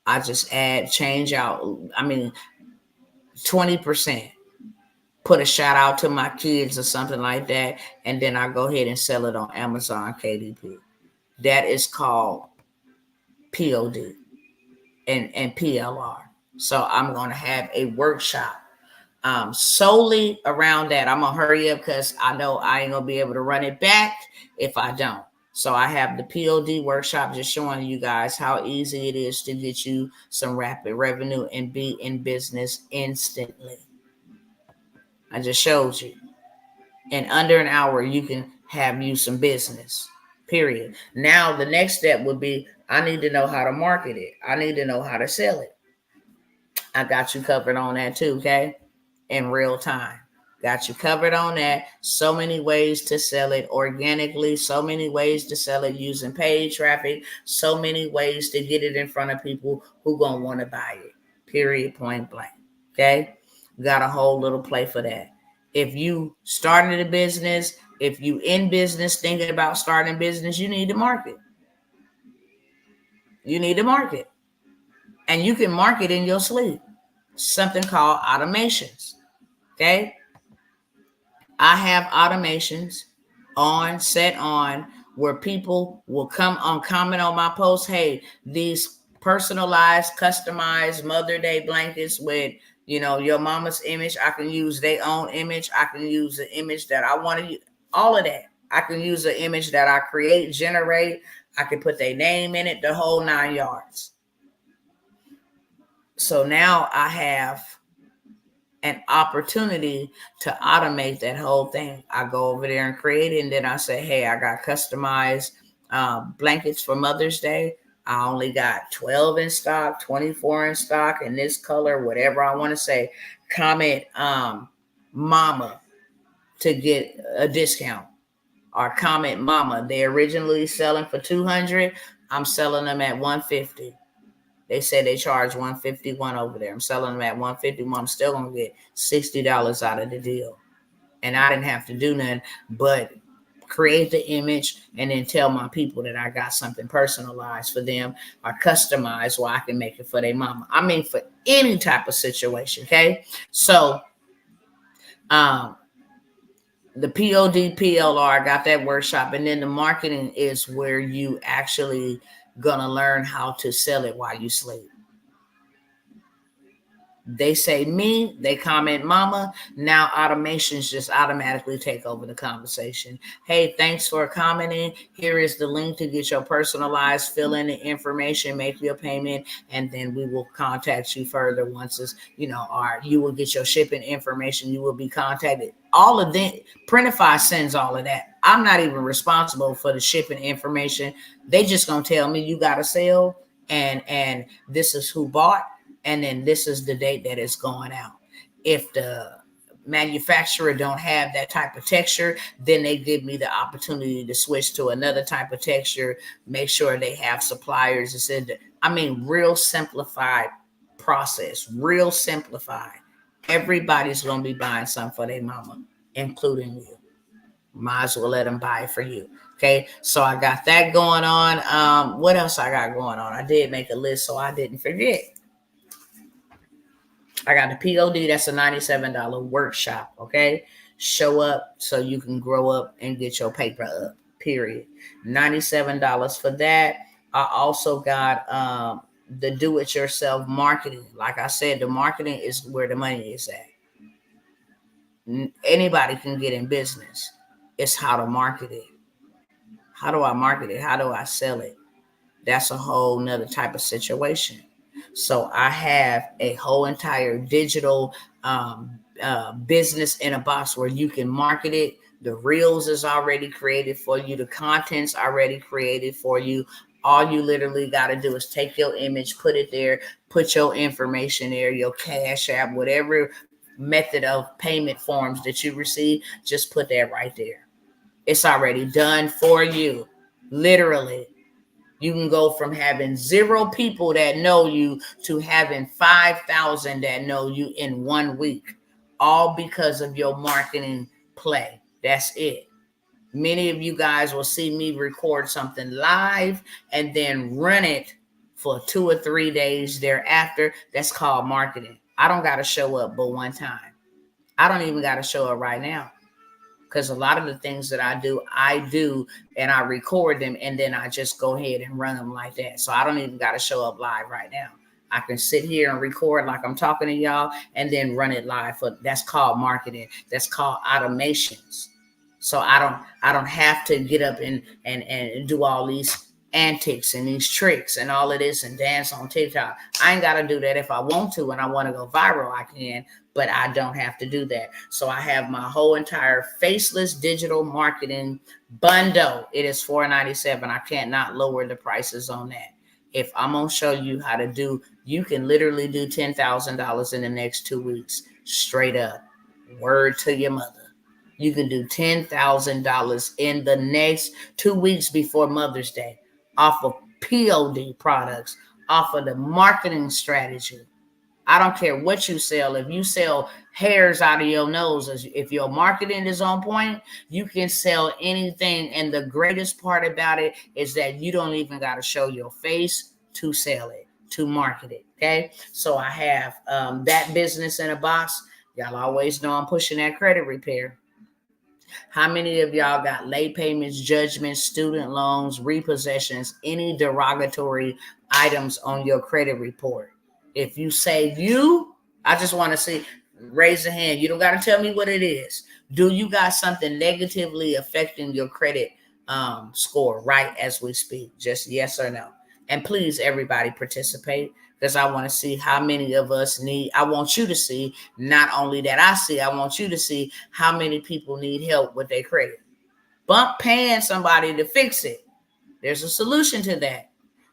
I just change out, 20%. Put a shout out to my kids or something like that. And then I go ahead and sell it on Amazon KDP. That is called POD and PLR. So I'm going to have a workshop solely around that. I'm gonna hurry up because I know I ain't gonna be able to run it back if I don't. So I have the POD workshop just showing you guys how easy it is to get you some rapid revenue and be in business instantly. I just showed you. In under an hour, you can have you some business, period. Now the next step would be, I need to know how to market it. I need to know how to sell it. I got you covered on that too, okay? In real time. Got you covered on that. So many ways to sell it organically, so many ways to sell it using paid traffic, so many ways to get it in front of people who gonna want to buy it. Period, point blank. Okay? Got a whole little play for that. If you started a business, if you in business thinking about starting a business, you need to market. You need to market. And you can market in your sleep. Something called automations. Okay? I have automations set on where people will come on, comment on my post. Hey, these personalized, customized Mother Day blankets with, your mama's image. I can use their own image. I can use the image that I want to use. All of that. I can use the image that I create, generate. I can put their name in it, the whole 9 yards. So now I have an opportunity to automate that whole thing. I go over there and create it, and then I say, hey, I got customized blankets for Mother's Day. I only got 12 in stock, 24 in stock, in this color, whatever I want to say. Comment mama to get a discount, or comment mama. They originally selling for $200. I'm selling them at $150. They said they charge $151 over there. I'm selling them at $151. I'm still gonna get $60 out of the deal, and I didn't have to do nothing but create the image and then tell my people that I got something personalized for them or customized where I can make it for their mama. I mean, for any type of situation. Okay, so the POD PLR, got that workshop, and then the marketing is where you actually gonna learn how to sell it while you sleep. They say me, they comment mama. Now automations just automatically take over the conversation. Hey, thanks for commenting. Here is the link to get your personalized, fill in the information, make your payment, and then we will contact you further once it's, or you will get your shipping information. You will be contacted. All of that, Printify sends all of that. I'm not even responsible for the shipping information. They just gonna tell me you got to sell, and this is who bought, and then this is the date that it's going out. If the manufacturer don't have that type of texture, then they give me the opportunity to switch to another type of texture, make sure they have suppliers. Real simplified process, real simplified. Everybody's going to be buying something for their mama, including you. Might as well let them buy it for you. Okay, so I got that going on. What else I got going on? I did make a list so I didn't forget. I got the POD. That's a $97 workshop. Okay, show up so you can grow up and get your paper up. Period. $97 for that. I also got the do-it-yourself marketing. Like I said, the marketing is where the money is at. Anybody can get in business. It's how to market it. How do I market it? How do I sell it? That's a whole nother type of situation. So I have a whole entire digital business in a box where you can market it. The reels is already created for you. The content's already created for you. All you literally got to do is take your image, put it there, put your information there, your Cash App, whatever method of payment forms that you receive, just put that right there. It's already done for you, literally. You can go from having 0 people that know you to having 5,000 that know you in 1 week, all because of your marketing play. That's it. Many of you guys will see me record something live and then run it for 2 or 3 days thereafter. That's called marketing. I don't got to show up but one time. I don't even got to show up right now. Because a lot of the things that I do and I record them and then I just go ahead and run them like that. So I don't even got to show up live right now. I can sit here and record like I'm talking to y'all and then run it live. That's called marketing. That's called automations. So I don't have to get up and do all these antics and these tricks and all of this and dance on TikTok. I ain't got to do that. If I want to and I want to go viral, I can, but I don't have to do that. So I have my whole entire Faceless digital marketing bundle. It is $4.97. I can't not lower the prices on that. If I'm going to show you how to do, you can literally do $10,000 in the next 2 weeks, straight up. Word to your mother. You can do $10,000 in the next 2 weeks before Mother's Day off of POD products, off of the marketing strategy. I don't care what you sell. If you sell hairs out of your nose, if your marketing is on point, you can sell anything. And the greatest part about it is that you don't even got to show your face to sell it, to market it. Okay. So I have that business in a box. Y'all always know I'm pushing that credit repair. How many of y'all got late payments, judgments, student loans, repossessions, any derogatory items on your credit report? If you say I just want to see, raise a hand. You don't got to tell me what it is. Do you got something negatively affecting your credit score right as we speak? Just yes or no. And please, everybody participate, because I want to see how many of us I want you to see, not only that I see, I want you to see how many people need help with their credit. Bump paying somebody to fix it. There's a solution to that.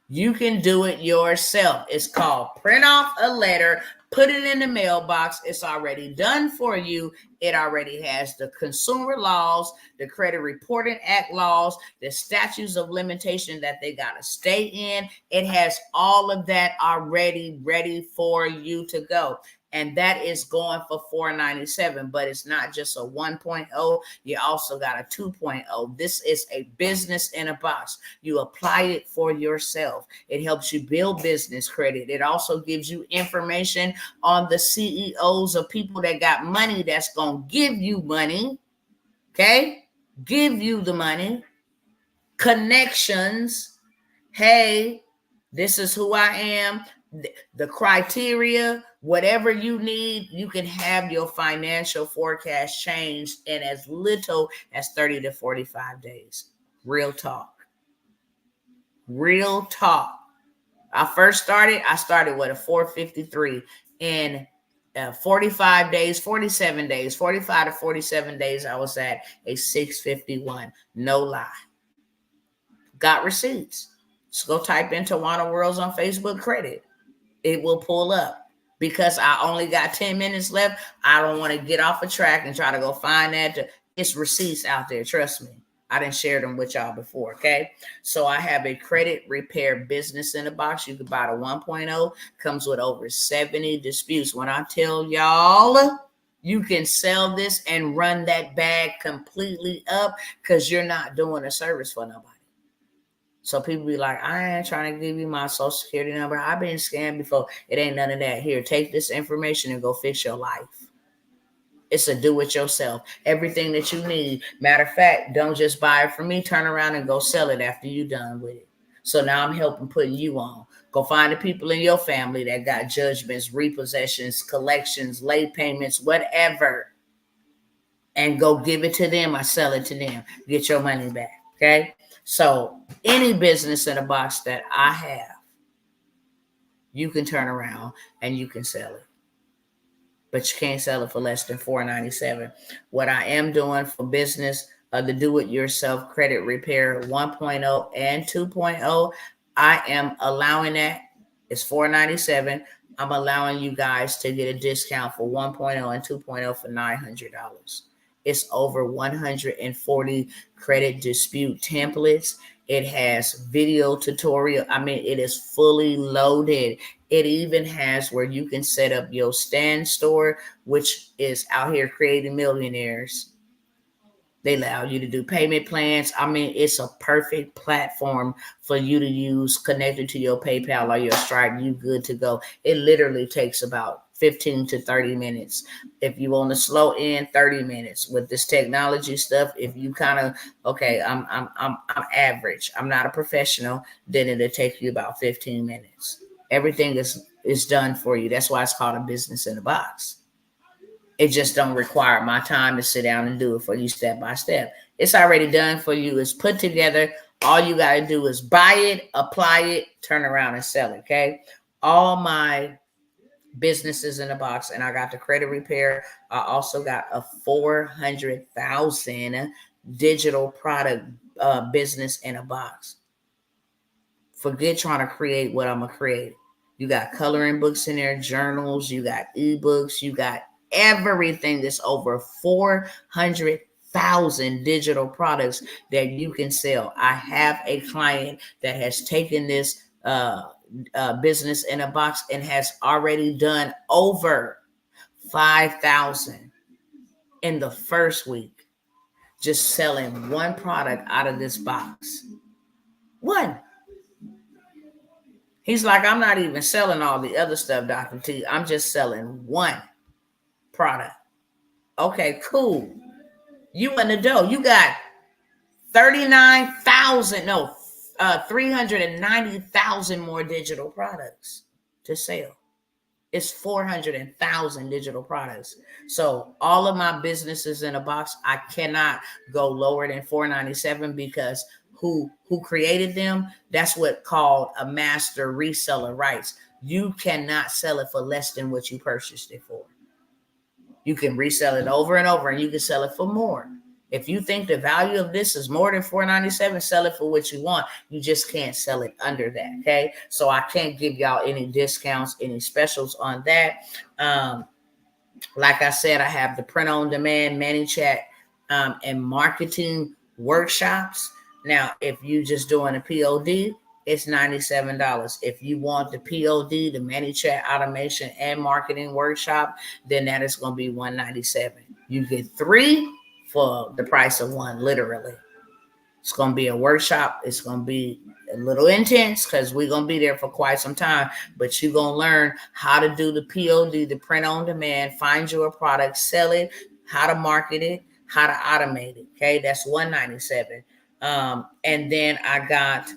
You can do it yourself. It's called print off a letter, put it in the mailbox. It's already done for you. It already has the consumer laws, the Credit Reporting Act laws, the statutes of limitation that they got to stay in. It has all of that already ready for you to go. And that is going for $4.97, but it's not just a 1.0. You also got a 2.0. This is a business in a box. You apply it for yourself. It helps you build business credit. It also gives you information on the CEOs of people that got money that's going to give you money. Okay? Give you the money. Connections. Hey, this is who I am. The criteria, whatever you need, you can have your financial forecast changed in as little as 30 to 45 days. Real talk. Real talk. I started with a 453 in 45 days, 47 days, 45 to 47 days. I was at a 651. No lie. Got receipts. Just go type in Tawanna Worlds on Facebook credit. It will pull up. Because I only got 10 minutes left, I don't want to get off a track and try to go find that. It's receipts out there. Trust me. I didn't share them with y'all before. Okay. So I have a credit repair business in a box. You can buy the 1.0. Comes with over 70 disputes. When I tell y'all, you can sell this and run that bag completely up, because you're not doing a service for nobody. So people be like, I ain't trying to give you my social security number. I've been scammed before. It ain't none of that. Here, take this information and go fix your life. It's a do-it-yourself. Everything that you need. Matter of fact, don't just buy it from me. Turn around and go sell it after you're done with it. So now I'm helping putting you on. Go find the people in your family that got judgments, repossessions, collections, late payments, whatever, and go give it to them or sell it to them. Get your money back, okay? So any business in a box that I have, you can turn around and you can sell it. But you can't sell it for less than $4.97. What I am doing for business, the do-it-yourself credit repair 1.0 and 2.0, I am allowing that. It's $4.97. I'm allowing you guys to get a discount for 1.0 and 2.0 for $900. It's over 140 credit dispute templates It has video tutorial. I mean, it is fully loaded. It even has where you can set up your stand store, which is out here creating millionaires. They allow you to do payment plans. I mean, it's a perfect platform for you to use connected to your PayPal or your Stripe. You good to go. It literally takes about 15 to 30 minutes. If you on the slow end, 30 minutes. With this technology stuff, if you kind of okay, I'm average. I'm not a professional, then it'll take you about 15 minutes. Everything is done for you. That's why it's called a business in a box. It just don't require my time to sit down and do it for you step by step. It's already done for you. It's put together. All you got to do is buy it, apply it, turn around and sell it. Okay. All my businesses in a box, and I got the credit repair. I also got a 400,000 digital product business in a box. Forget trying to create what I'm going to create. You got coloring books in there, journals, you got ebooks, you got everything that's over 400,000 digital products that you can sell. I have a client that has taken this business in a box and has already done over 5,000 in the first week, just selling one product out of this box. One. He's like, I'm not even selling all the other stuff, Dr. T. I'm just selling one product. Okay, cool. You in the dough. You got 390,000 more digital products to sell. It's 400,000 digital products. So all of my businesses in a box, I cannot go lower than $497 because who created them? That's what called a master reseller rights. You cannot sell it for less than what you purchased it for. You can resell it over and over, and you can sell it for more. If you think the value of this is more than $497, sell it for what you want. You just can't sell it under that. Okay. So I can't give y'all any discounts, any specials on that. Like I said, I have the print on demand, ManyChat, and marketing workshops. Now, if you just doing a POD, it's $97. If you want the POD, the ManyChat automation and marketing workshop, then that is going to be $197. You get 3 for the price of 1, literally. It's going to be a workshop. It's going to be a little intense because we're going to be there for quite some time, but you're going to learn how to do the POD, the print on demand, find your product, sell it, how to market it, how to automate it. Okay. That's $197. And then I got,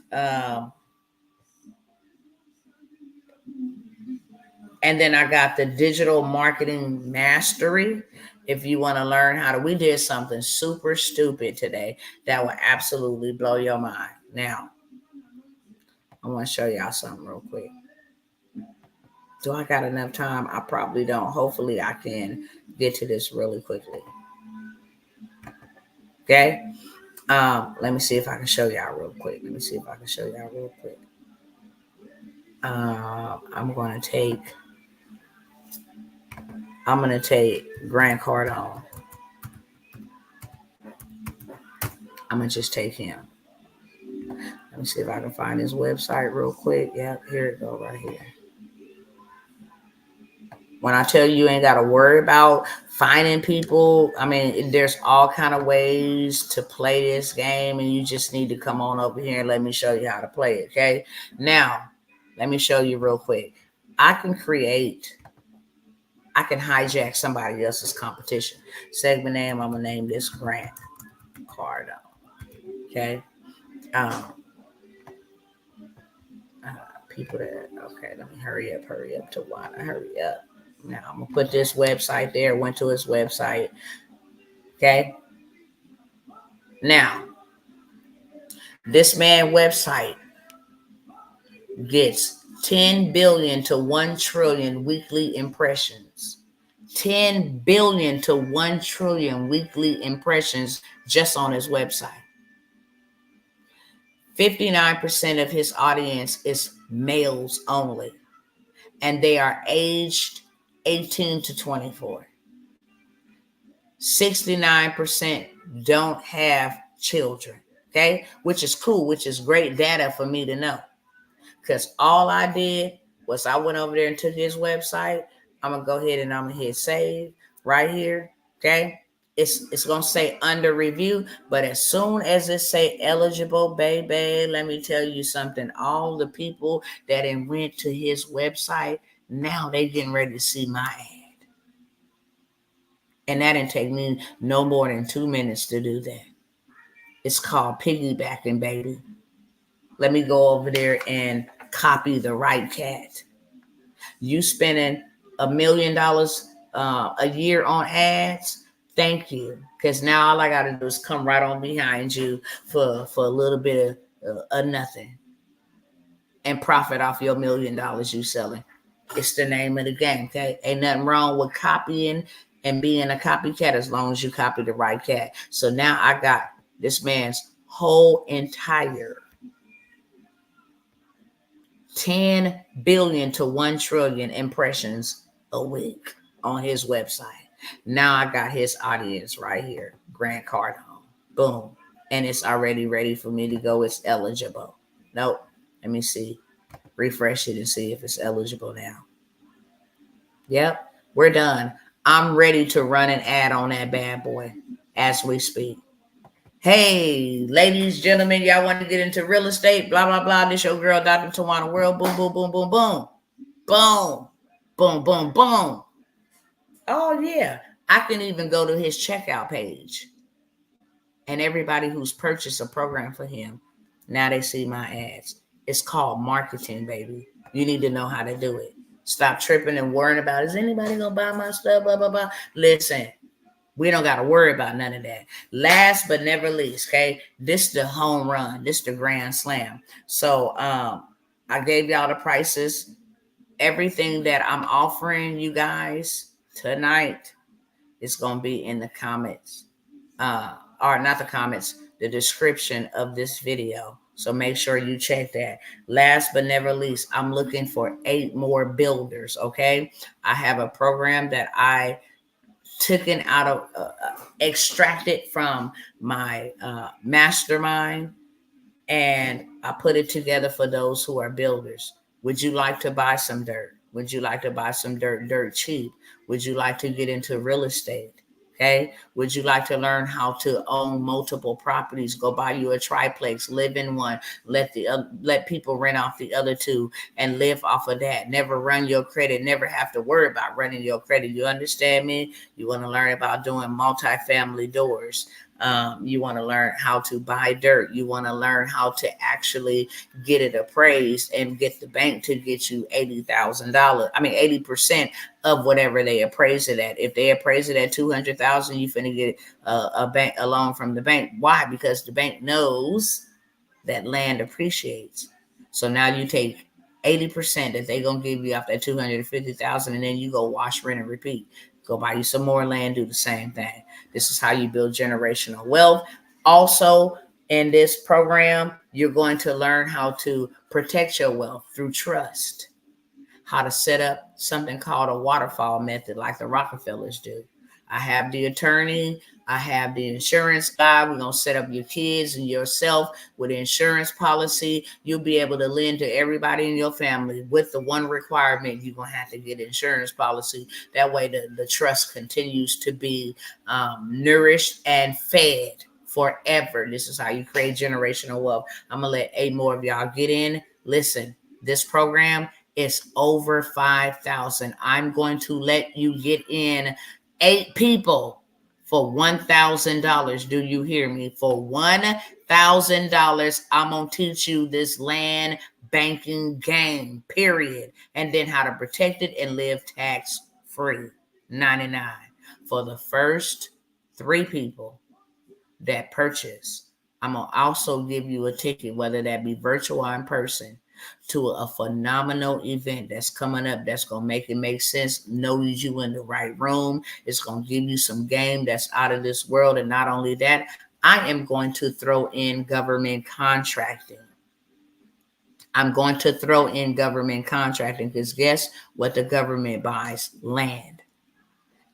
the digital marketing mastery. If you want to learn how to, we did something super stupid today that will absolutely blow your mind. Now, I want to show y'all something real quick. Do I got enough time? I probably don't. Hopefully I can get to this really quickly. Okay. Let me see if I can show y'all real quick. I'm going to take Grant Cardone. I'm going to just take him. Let me see if I can find his website real quick. Yeah, here it goes right here. When I tell you ain't got to worry about finding people, I mean, there's all kind of ways to play this game, and you just need to come on over here and let me show you how to play it, okay? Now, let me show you real quick. I can hijack somebody else's competition. Segment name, I'm going to name this Grant Cardone, okay? People that, okay, let me hurry up, Tawanna, hurry up. Now, I'm going to put this website there, went to his website, okay? Now, this man website gets 10 billion to 1 trillion weekly impressions. 10 billion to 1 trillion weekly impressions just on his website. 59% of his audience is males only, and they are aged 18 to 24. 69% don't have children. Okay, which is cool, which is great data for me to know. Because all I did was I went over there and took his website. I'm gonna go ahead and I'm gonna hit save right here. Okay. It's gonna say under review, but as soon as it say eligible, baby, let me tell you something. All the people that went to his website, now they getting ready to see my ad. And that didn't take me no more than 2 minutes to do that. It's called piggybacking, baby. Let me go over there and copy the right cat. You spending $1 million a year on ads? Thank you. Because now all I got to do is come right on behind you for a little bit of nothing and profit off your $1 million you selling. It's the name of the game, okay? Ain't nothing wrong with copying and being a copycat as long as you copy the right cat. So now I got this man's whole entire 10 billion to 1 trillion impressions a week on his website. Now I got his audience right here. Grant Cardone. Boom. And it's already ready for me to go. It's eligible. Nope. Let me see. Refresh it and see if it's eligible now. Yep. We're done. I'm ready to run an ad on that bad boy as we speak. Hey, ladies, gentlemen, y'all want to get into real estate? Blah, blah, blah. This your girl, Dr. Tawanna World. Boom, boom, boom, boom, boom. Boom. Boom, boom, boom. Oh, yeah. I can even go to his checkout page. And everybody who's purchased a program for him, now they see my ads. It's called marketing, baby. You need to know how to do it. Stop tripping and worrying about, is anybody going to buy my stuff? Blah, blah, blah. Listen. We don't got to worry about none of that. Last but never least, okay, this the home run. This the grand slam. So I gave y'all the prices. Everything that I'm offering you guys tonight is going to be in the comments. Or not the comments, the description of this video. So make sure you check that. Last but never least, I'm looking for 8 more builders, okay? I have a program that I taken out of extracted from my mastermind, and I put it together for those who are builders. Would you like to buy some dirt? Would you like to buy some dirt cheap? Would you like to get into real estate? Okay. Would you like to learn how to own multiple properties? Go buy you a triplex, live in one, let people rent off the other 2 and live off of that. Never run your credit, never have to worry about running your credit. You understand me? You want to learn about doing multifamily doors. You want to learn how to buy dirt. You want to learn how to actually get it appraised and get the bank to get you $80,000. I mean, 80% of whatever they appraise it at. If they appraise it at $200,000, you finna get a loan from the bank. Why? Because the bank knows that land appreciates. So now you take 80% that they're gonna give you off that $250,000, and then you go wash, rent, and repeat. Go buy you some more land, do the same thing. This is how you build generational wealth. Also, in this program, you're going to learn how to protect your wealth through trust, how to set up something called a waterfall method like the Rockefellers do. I have the attorney. I have the insurance guy. We're going to set up your kids and yourself with an insurance policy. You'll be able to lend to everybody in your family with the one requirement. You're going to have to get an insurance policy. That way the trust continues to be nourished and fed forever. This is how you create generational wealth. I'm going to let 8 more of y'all get in. Listen, this program is over 5,000. I'm going to let you get in 8 people for $1,000. Do you hear me? For $1,000, I'm going to teach you this land banking game, period. And then how to protect it and live tax free. 99 for the first 3 people that purchase. I'm going to also give you a ticket, whether that be virtual or in person, to a phenomenal event that's coming up that's going to make it make sense, knows you in the right room. It's going to give you some game that's out of this world. And not only that, I am going to throw in government contracting. I'm going to throw in government contracting because guess what the government buys? Land.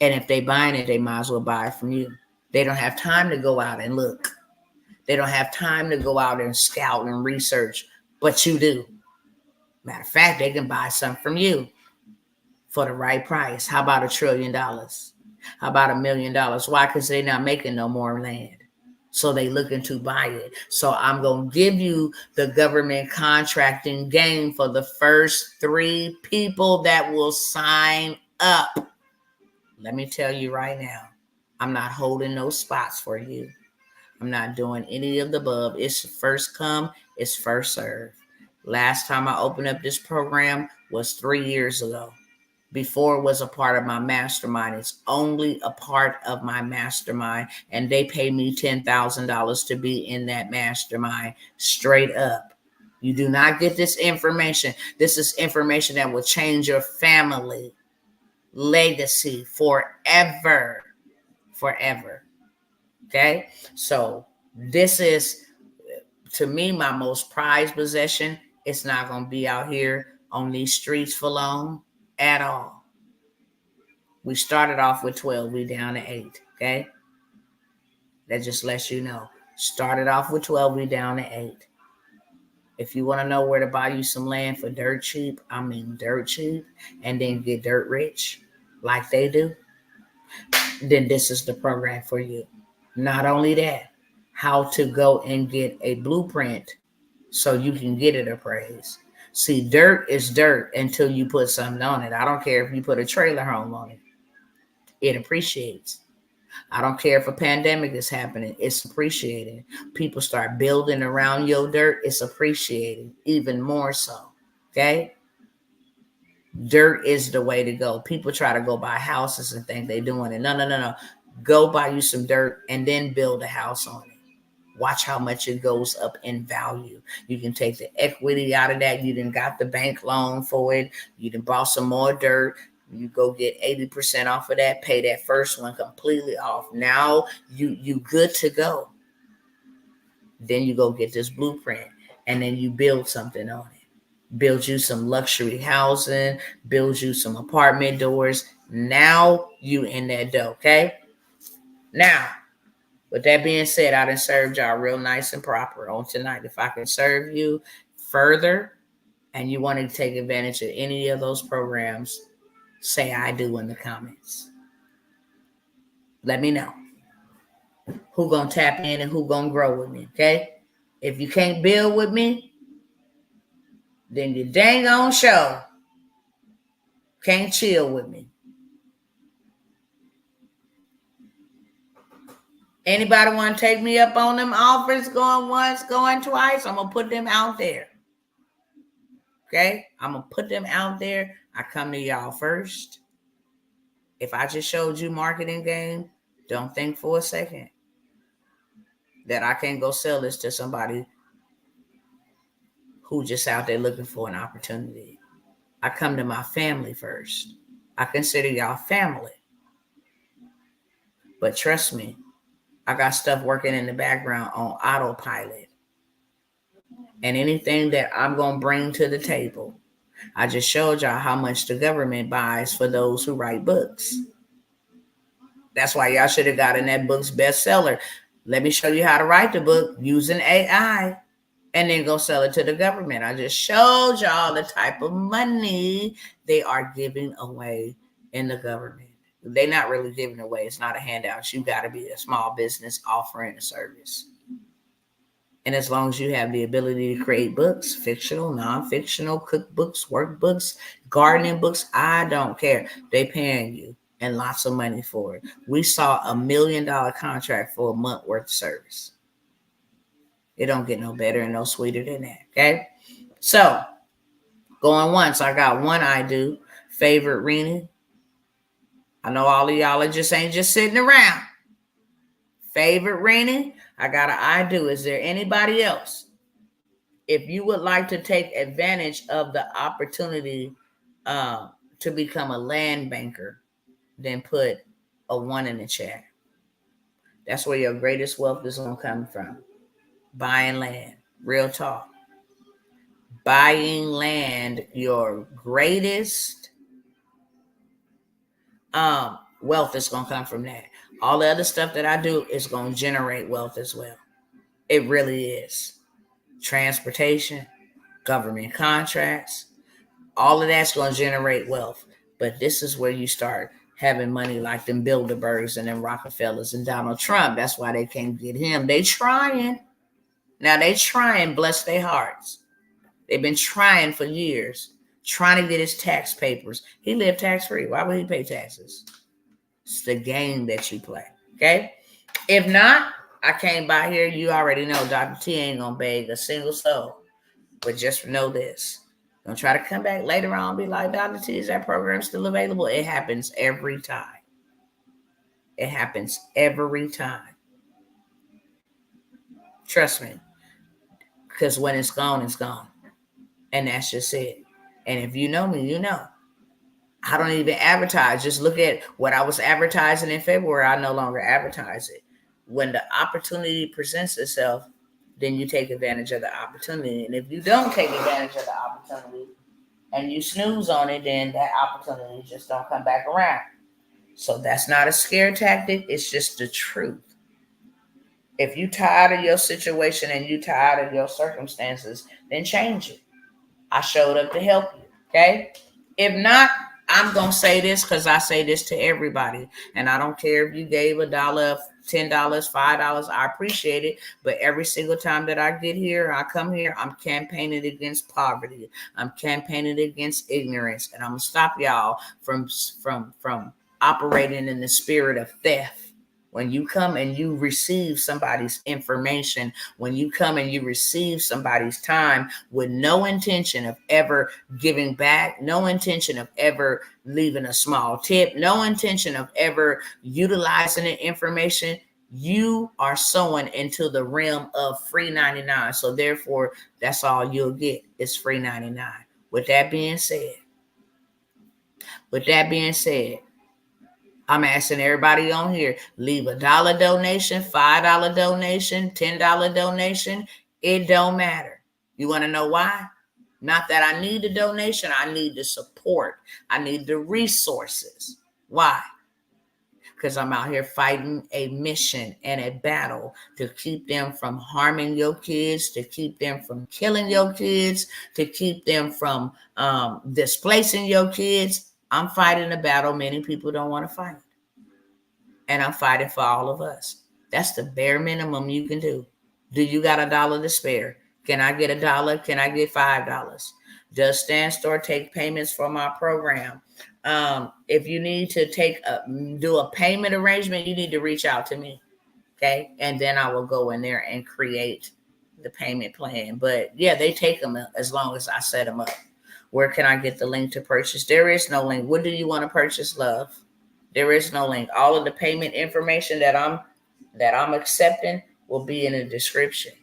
And if they buying it, they might as well buy it from you. They don't have time to go out and look. They don't have time to go out and scout and research, but you do. Matter of fact, they can buy something from you for the right price. How about $1 trillion? How about $1 million? Why? Because they're not making no more land. So they looking to buy it. So I'm going to give you the government contracting game for the first 3 people that will sign up. Let me tell you right now, I'm not holding no spots for you. I'm not doing any of the above. It's first come, it's first serve. Last time I opened up this program was 3 years ago. Before it was a part of my mastermind. It's only a part of my mastermind. And they pay me $10,000 to be in that mastermind, straight up. You do not get this information. This is information that will change your family legacy forever. Forever. Okay? So this is, to me, my most prized possession. It's not going to be out here on these streets for long at all. We started off with 12. We down to 8. Okay? That just lets you know. Started off with 12. We down to 8. If you want to know where to buy you some land for dirt cheap, I mean dirt cheap, and then get dirt rich like they do, then this is the program for you. Not only that, how to go and get a blueprint so you can get it appraised. See, dirt is dirt until you put something on it. I don't care if you put a trailer home on it. It appreciates. I don't care if a pandemic is happening. It's appreciated. People start building around your dirt. It's appreciated even more so. Okay? Dirt is the way to go. People try to go buy houses and think they're doing it. No. Go buy you some dirt and then build a house on it. Watch how much it goes up in value. You can take the equity out of that. You done got the bank loan for it. You done bought some more dirt. You go get 80% off of that. Pay that first one completely off. Now you good to go. Then you go get this blueprint and then you build something on it. Build you some luxury housing. Build you some apartment doors. Now you in that dough, okay? Now, with that being said, I done served y'all real nice and proper on tonight. If I can serve you further and you want to take advantage of any of those programs, say I do in the comments. Let me know who gonna tap in and who gonna grow with me, okay? If you can't build with me, then you dang on show can't chill with me. Anybody want to take me up on them offers, going once, going twice? I'm going to put them out there. Okay? I'm going to put them out there. I come to y'all first. If I just showed you marketing game, don't think for a second that I can't go sell this to somebody who just out there looking for an opportunity. I come to my family first. I consider y'all family. But trust me, I got stuff working in the background on autopilot. And anything that I'm going to bring to the table, I just showed y'all how much the government buys for those who write books. That's why y'all should have gotten that book's bestseller. Let me show you how to write the book using AI and then go sell it to the government. I just showed y'all the type of money they are giving away in the government. They're not really giving away. It's not a handout. You got to be a small business offering a service. And as long as you have the ability to create books, fictional, non-fictional, cookbooks, workbooks, gardening books, I don't care. They paying you and lots of money for it. We saw $1 million contract for a month worth of service. It don't get no better and no sweeter than that, okay? So, going once, I got one I do. Favorite Rennie. I know all of y'all are just ain't just sitting around. Favorite Rennie. I got an I do. Is there anybody else? If you would like to take advantage of the opportunity to become a land banker, then put a 1 in the chat. That's where your greatest wealth is going to come from. Buying land. Real talk. Buying land, your greatest wealth is going to come from that. All the other stuff that I do is going to generate wealth as well. It really is. Transportation, government contracts, all of that's going to generate wealth. But this is where you start having money like them Bilderbergs and them Rockefellers and Donald Trump. That's why they can't get him. They trying. Now they trying, bless their hearts. They've been trying for years, trying to get his tax papers. He lived tax-free. Why would he pay taxes? It's the game that you play, okay? If not, I came by here. You already know Dr. T ain't going to beg a single soul. But just know this. Don't try to come back later on and be like, Dr. T, is that program still available? It happens every time. It happens every time. Trust me. Because when it's gone, it's gone. And that's just it. And if you know me, you know. I don't even advertise. Just look at what I was advertising in February. I no longer advertise it. When the opportunity presents itself, then you take advantage of the opportunity. And if you don't take advantage of the opportunity and you snooze on it, then that opportunity just don't come back around. So that's not a scare tactic. It's just the truth. If you tired of your situation and you tired of your circumstances, then change it. I showed up to help you. Okay? If not, I'm going to say this because I say this to everybody. And I don't care if you gave $1, $10, $5. I appreciate it. But every single time that I get here, I come here, I'm campaigning against poverty. I'm campaigning against ignorance. And I'm going to stop y'all from operating in the spirit of theft. When you come and you receive somebody's information, when you come and you receive somebody's time with no intention of ever giving back, no intention of ever leaving a small tip, no intention of ever utilizing the information, you are sowing into the realm of free 99. So therefore, that's all you'll get is free 99. With that being said, I'm asking everybody on here, leave $1 donation, $5 donation, $10 donation. It don't matter. You want to know why? Not that I need the donation. I need the support. I need the resources. Why? Because I'm out here fighting a mission and a battle to keep them from harming your kids, to keep them from killing your kids, to keep them from displacing your kids. I'm fighting a battle many people don't want to fight. And I'm fighting for all of us. That's the bare minimum you can do. Do you got $1 to spare? Can I get $1? Can I get $5? Does Stand Store take payments for my program? If you need to do a payment arrangement, you need to reach out to me. Okay. And then I will go in there and create the payment plan. But yeah, they take them as long as I set them up. Where can I get the link to purchase? There is no link. What do you want to purchase, love? There is no link. All of the payment information that I'm accepting will be in the description.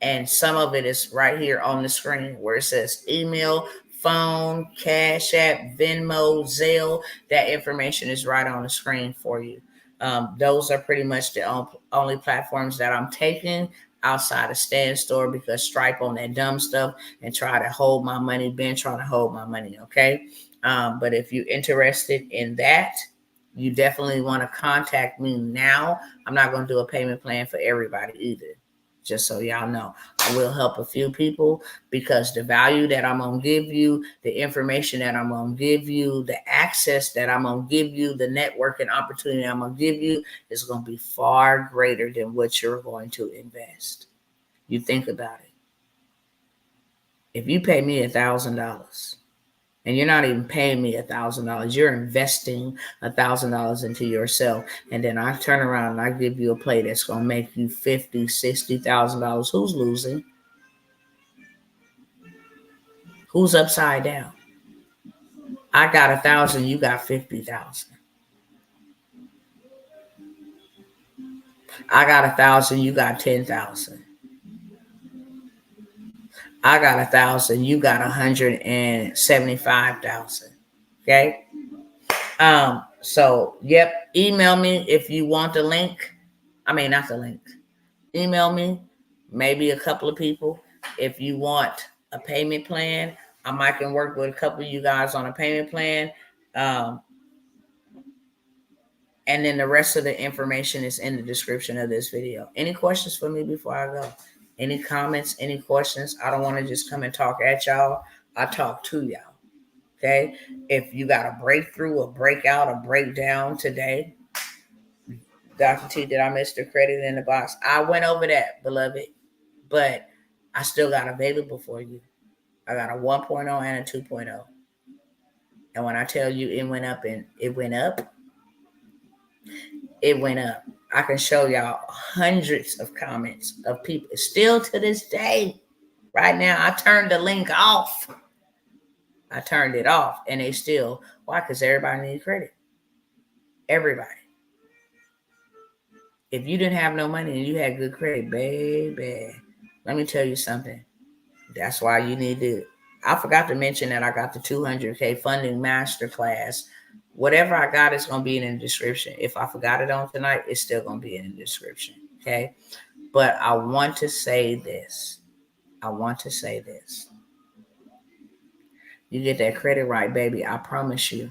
And some of it is right here on the screen where it says email, phone, Cash App, Venmo, Zelle. That information is right on the screen for you. Those are pretty much the only platforms that I'm taking outside of Stand Store because Stripe on that dumb stuff and try to hold my money, been trying to hold my money, okay? But if you're interested in that, you definitely want to contact me now. I'm not going to do a payment plan for everybody either. Just so y'all know, I will help a few people because the value that I'm going to give you, the information that I'm going to give you, the access that I'm going to give you, the networking opportunity I'm going to give you is going to be far greater than what you're going to invest. You think about it. If you pay me $1,000 and you're not even paying me $1,000, you're investing $1,000 into yourself. And then I turn around and I give you a play that's going to make you $50,000, $60,000. Who's losing? Who's upside down? I got 1,000, you got 50,000. I got 1,000, you got 10,000. I got 1,000, you got 175,000. Okay. So yep, email me if you want the link. I mean, not the link. Email me, maybe a couple of people. If you want a payment plan, I might can work with a couple of you guys on a payment plan. And then the rest of the information is in the description of this video. Any questions for me before I go? Any comments, any questions? I don't want to just come and talk at y'all. I talk to y'all. Okay? If you got a breakthrough, a breakout, a breakdown today, Dr. T, did I miss the credit in the box? I went over that, beloved, but I still got available for you. I got a 1.0 and a 2.0. And when I tell you it went up and it went up, it went up. I can show y'all hundreds of comments of people still to this day. Right now, I turned the link off. I turned it off and they still, why? Because everybody needs credit. Everybody. If you didn't have no money and you had good credit, baby, let me tell you something. That's why you need to, I forgot to mention that I got the 200K funding masterclass. Whatever I got is going to be in the description. If I forgot it on tonight, it's still going to be in the description. Okay. But I want to say this. You get that credit right, baby. I promise you.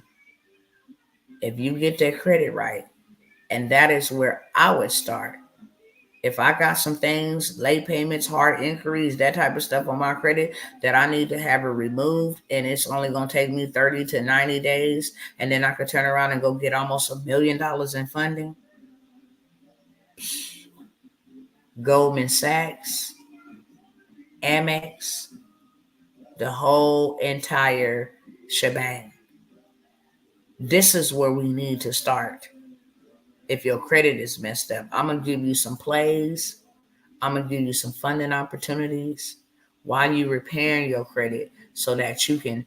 If you get that credit right, and that is where I would start. If I got some things, late payments, hard inquiries, that type of stuff on my credit that I need to have it removed, and it's only going to take me 30 to 90 days, and then I could turn around and go get almost $1 million in funding. Goldman Sachs, Amex, the whole entire shebang. This is where we need to start. If your credit is messed up, I'm going to give you some plays. I'm going to give you some funding opportunities while you repairing your credit so that you can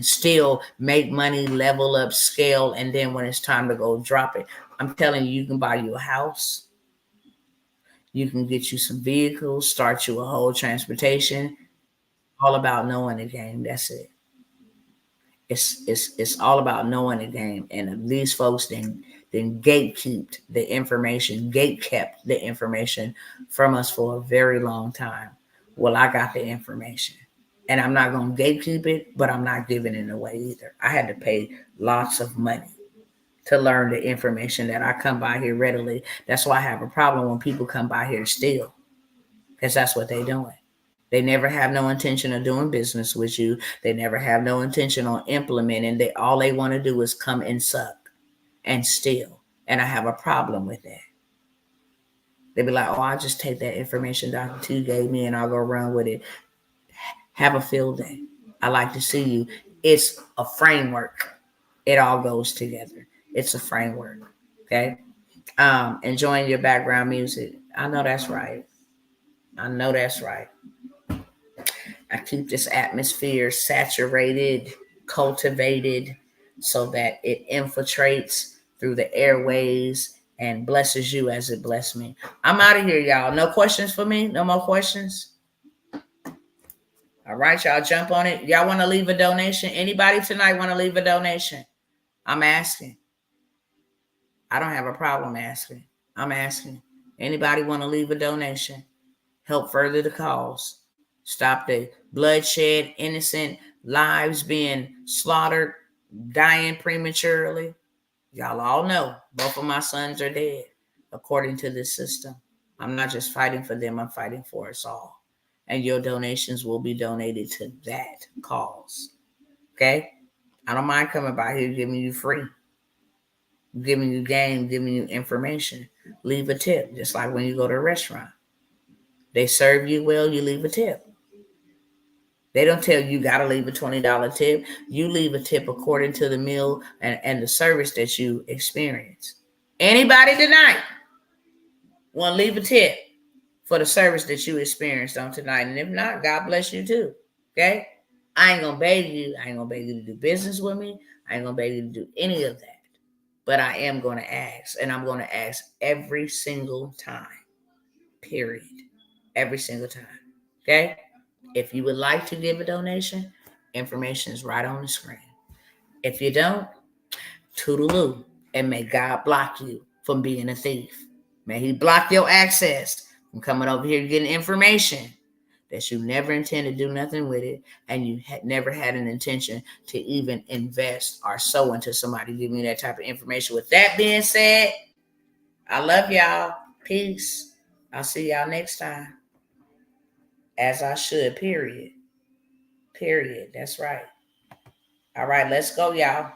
still make money, level up, scale, and then when it's time to go drop it, I'm telling you, you can buy you a house. You can get you some vehicles, start you a whole transportation. All about knowing the game. That's it. It's all about knowing the game. And these folks then gatekept the information, gatekept the information from us for a very long time. Well, I got the information. And I'm not going to gatekeep it, but I'm not giving it away either. I had to pay lots of money to learn the information that I come by here readily. That's why I have a problem when people come by here to steal, because that's what they're doing. They never have no intention of doing business with you. They never have no intention on implementing. All they want to do is come and suck and steal. And I have a problem with that. They be like, oh, I'll just take that information Dr. T gave me and I'll go run with it. Have a field day. I like to see you. It's a framework. It all goes together. It's a framework. Okay. Enjoying your background music. I know that's right. I keep this atmosphere saturated, cultivated, so that it infiltrates through the airways and blesses you as it blessed me. I'm out of here, y'all. No questions for me? No more questions? All right, y'all, jump on it. Y'all want to leave a donation? Anybody tonight want to leave a donation? I'm asking. I don't have a problem asking. I'm asking. Anybody want to leave a donation? Help further the cause. Stop the bloodshed, innocent lives being slaughtered, dying prematurely. Y'all all know both of my sons are dead according to this system. I'm not just fighting for them, I'm fighting for us all. And your donations will be donated to that cause. Okay? I don't mind coming by here giving you free, giving you game, giving you information. Leave a tip, just like when you go to a restaurant. They serve you well, you leave a tip. They don't tell you got to leave a $20 tip. You leave a tip according to the meal and the service that you experience. Anybody tonight want to leave a tip for the service that you experienced on tonight? And if not, God bless you too. Okay? I ain't going to beg you. I ain't going to beg you to do business with me. I ain't going to beg you to do any of that. But I am going to ask. And I'm going to ask every single time. Period. Every single time. Okay? If you would like to give a donation, information is right on the screen. If you don't, toodaloo. And may God block you from being a thief. May he block your access from coming over here getting information that you never intend to do nothing with it, and you had never had an intention to even invest or sow into somebody giving you that type of information. With that being said, I love y'all. Peace. I'll see y'all next time. As I should, period. Period. That's right. All right, let's go, y'all.